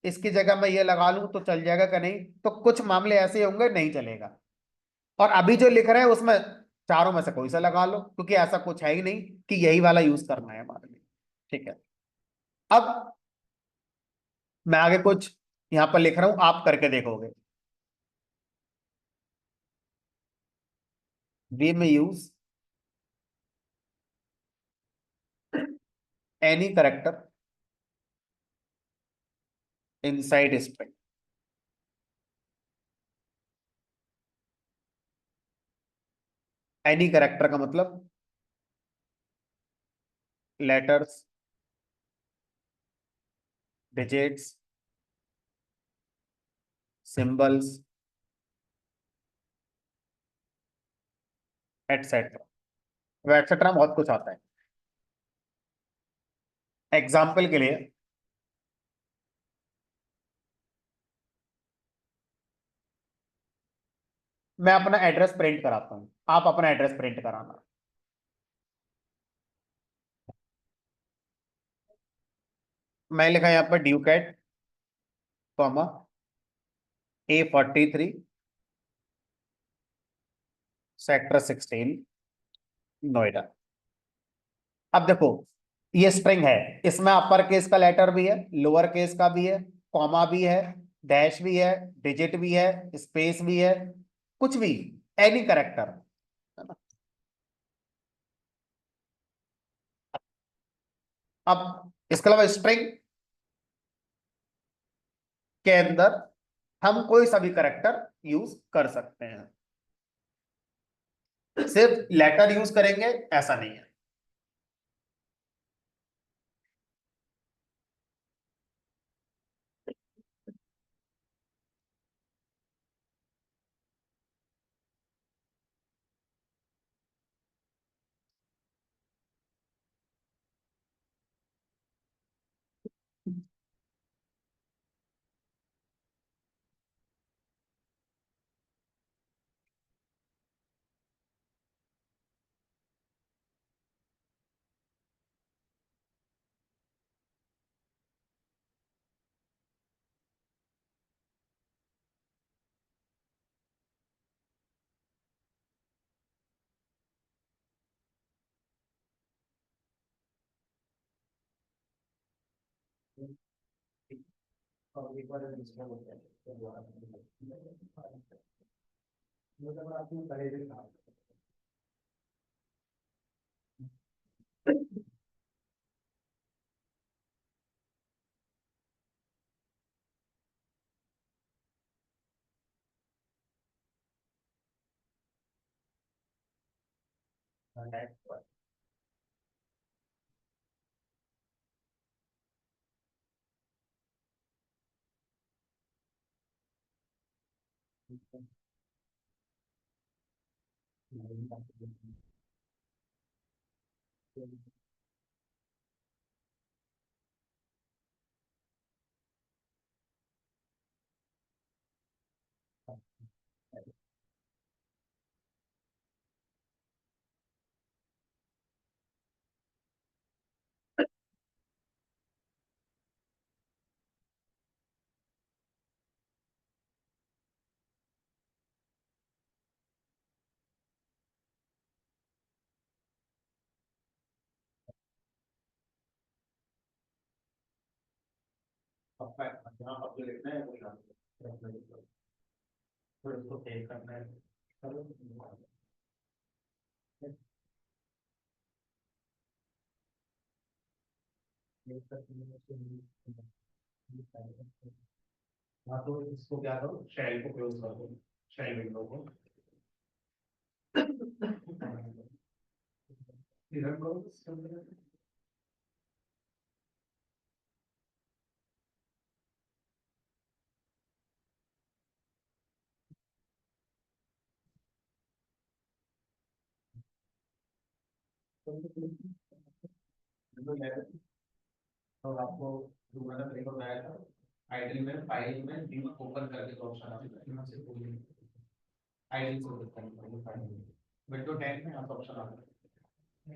S1: इसकी जगह मैं ये लगा लूं तो चल जाएगा कि नहीं, तो कुछ मामले ऐसे होंगे नहीं चलेगा। और अभी जो लिख रहे हैं उसमें चारों में से कोई सा लगा लो, क्योंकि ऐसा कुछ है ही नहीं कि यही वाला यूज करना है हमारे लिए। ठीक है। अब मैं आगे कुछ यहां पर लिख रहा हूं, आप करके देखोगे। वी में use any character inside string. Any character का मतलब letters, digits, symbols, etcetera. Etcetera बहुत कुछ आता है। एग्जाम्पल के लिए मैं अपना एड्रेस प्रिंट कराता हूं, आप अपना एड्रेस प्रिंट कराना। मैं लिखा यहां पर Ducat, comma A43, sector 16, Noida. अब देखो, ये स्ट्रिंग है, इसमें अपर केस का लेटर भी है, लोअर केस का भी है, कॉमा भी है, डैश भी है, डिजिट भी है, स्पेस भी है, कुछ भी, एनी करेक्टर। अब इसके अलावा स्ट्रिंग के अंदर हम कोई सा भी करेक्टर यूज कर सकते हैं, सिर्फ लेटर यूज करेंगे ऐसा नहीं है। हाँ, तो इसको क्या करो, शेल को क्लोज कर दो, शेल विंडो को रन करो। तो आपको दोबारा तरीका बताया था, आइडल में फाइल में व्यू ओपन करके तो ऑप्शन आता है, यहाँ से आइडल से ओपन करके फाइल विंडो 10 में यहाँ ऑप्शन आता है।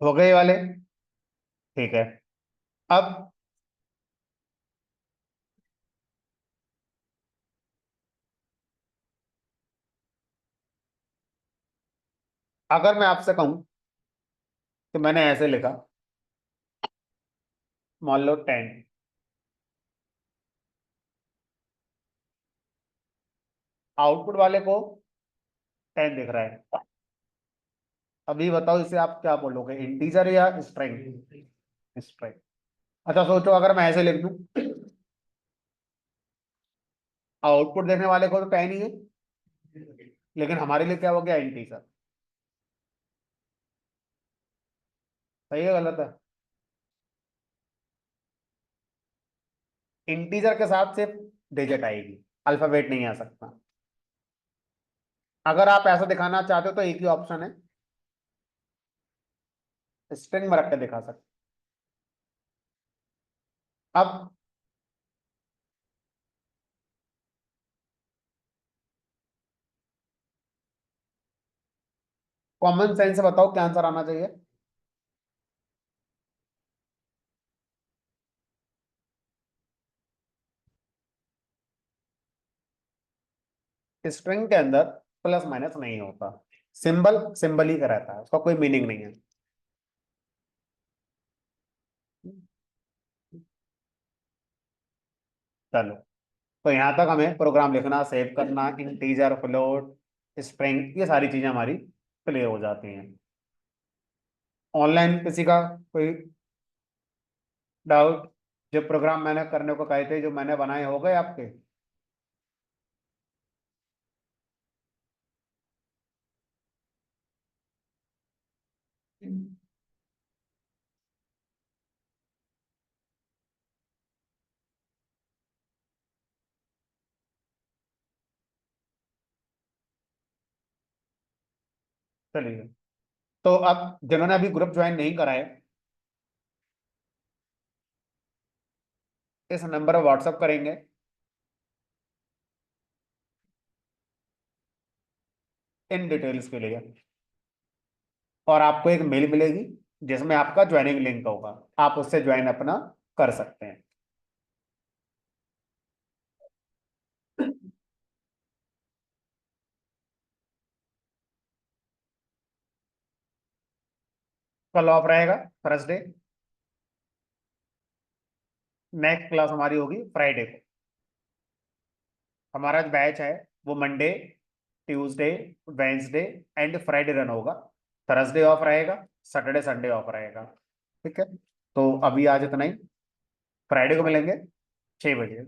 S1: हो गए ये वाले? ठीक है। अब अगर मैं आपसे कहूं कि मैंने ऐसे लिखा, मान लो 10, आउटपुट वाले को 10 दिख रहा है, अभी बताओ इसे आप क्या बोलोगे, इंटीजर या स्ट्रिंग? स्ट्रिंग। अच्छा सोचो, अगर मैं ऐसे लिख दूं, आउटपुट देखने वाले को तो 10 ही है, लेकिन हमारे लिए क्या हो गया, इंटीजर। सही है गलत है? इंटीजर के साथ सिर्फ डिजिट आएगी, अल्फाबेट नहीं आ सकता। अगर आप ऐसा दिखाना चाहते हो तो एक ही ऑप्शन है, स्ट्रिंग में रख के दिखा सकते। अब कॉमन सेंस से बताओ क्या आंसर आना चाहिए। स्ट्रिंग के अंदर प्लस माइनस नहीं होता, सिंबल सिंबल ही का रहता है, उसका कोई मीनिंग नहीं है। चलो, तो यहां तक हमें प्रोग्राम लिखना, सेव करना, इंटीजर, फ्लोट, स्ट्रिंग, ये सारी चीजें हमारी क्लियर हो जाती हैं। ऑनलाइन किसी का कोई डाउट? जो प्रोग्राम मैंने करने को कहे थे, जो मैंने बनाए, हो गए आपके? चलिए, तो अब जिन्होंने अभी ग्रुप ज्वाइन नहीं करा है, इस नंबर पर व्हाट्सअप करेंगे इन डिटेल्स के लिए, और आपको एक मेल मिलेगी जिसमें आपका ज्वाइनिंग लिंक होगा, आप उससे ज्वाइन अपना कर सकते हैं। कल ऑफ रहेगा, थर्सडे। नेक्स्ट क्लास हमारी होगी फ्राइडे को। हमारा जो बैच है वो Monday, Tuesday, Wednesday and Friday run होगा। थर्सडे ऑफ रहेगा, सैटरडे संडे ऑफ रहेगा। ठीक है, तो अभी आज इतना ही, फ्राइडे को मिलेंगे 6 बजे।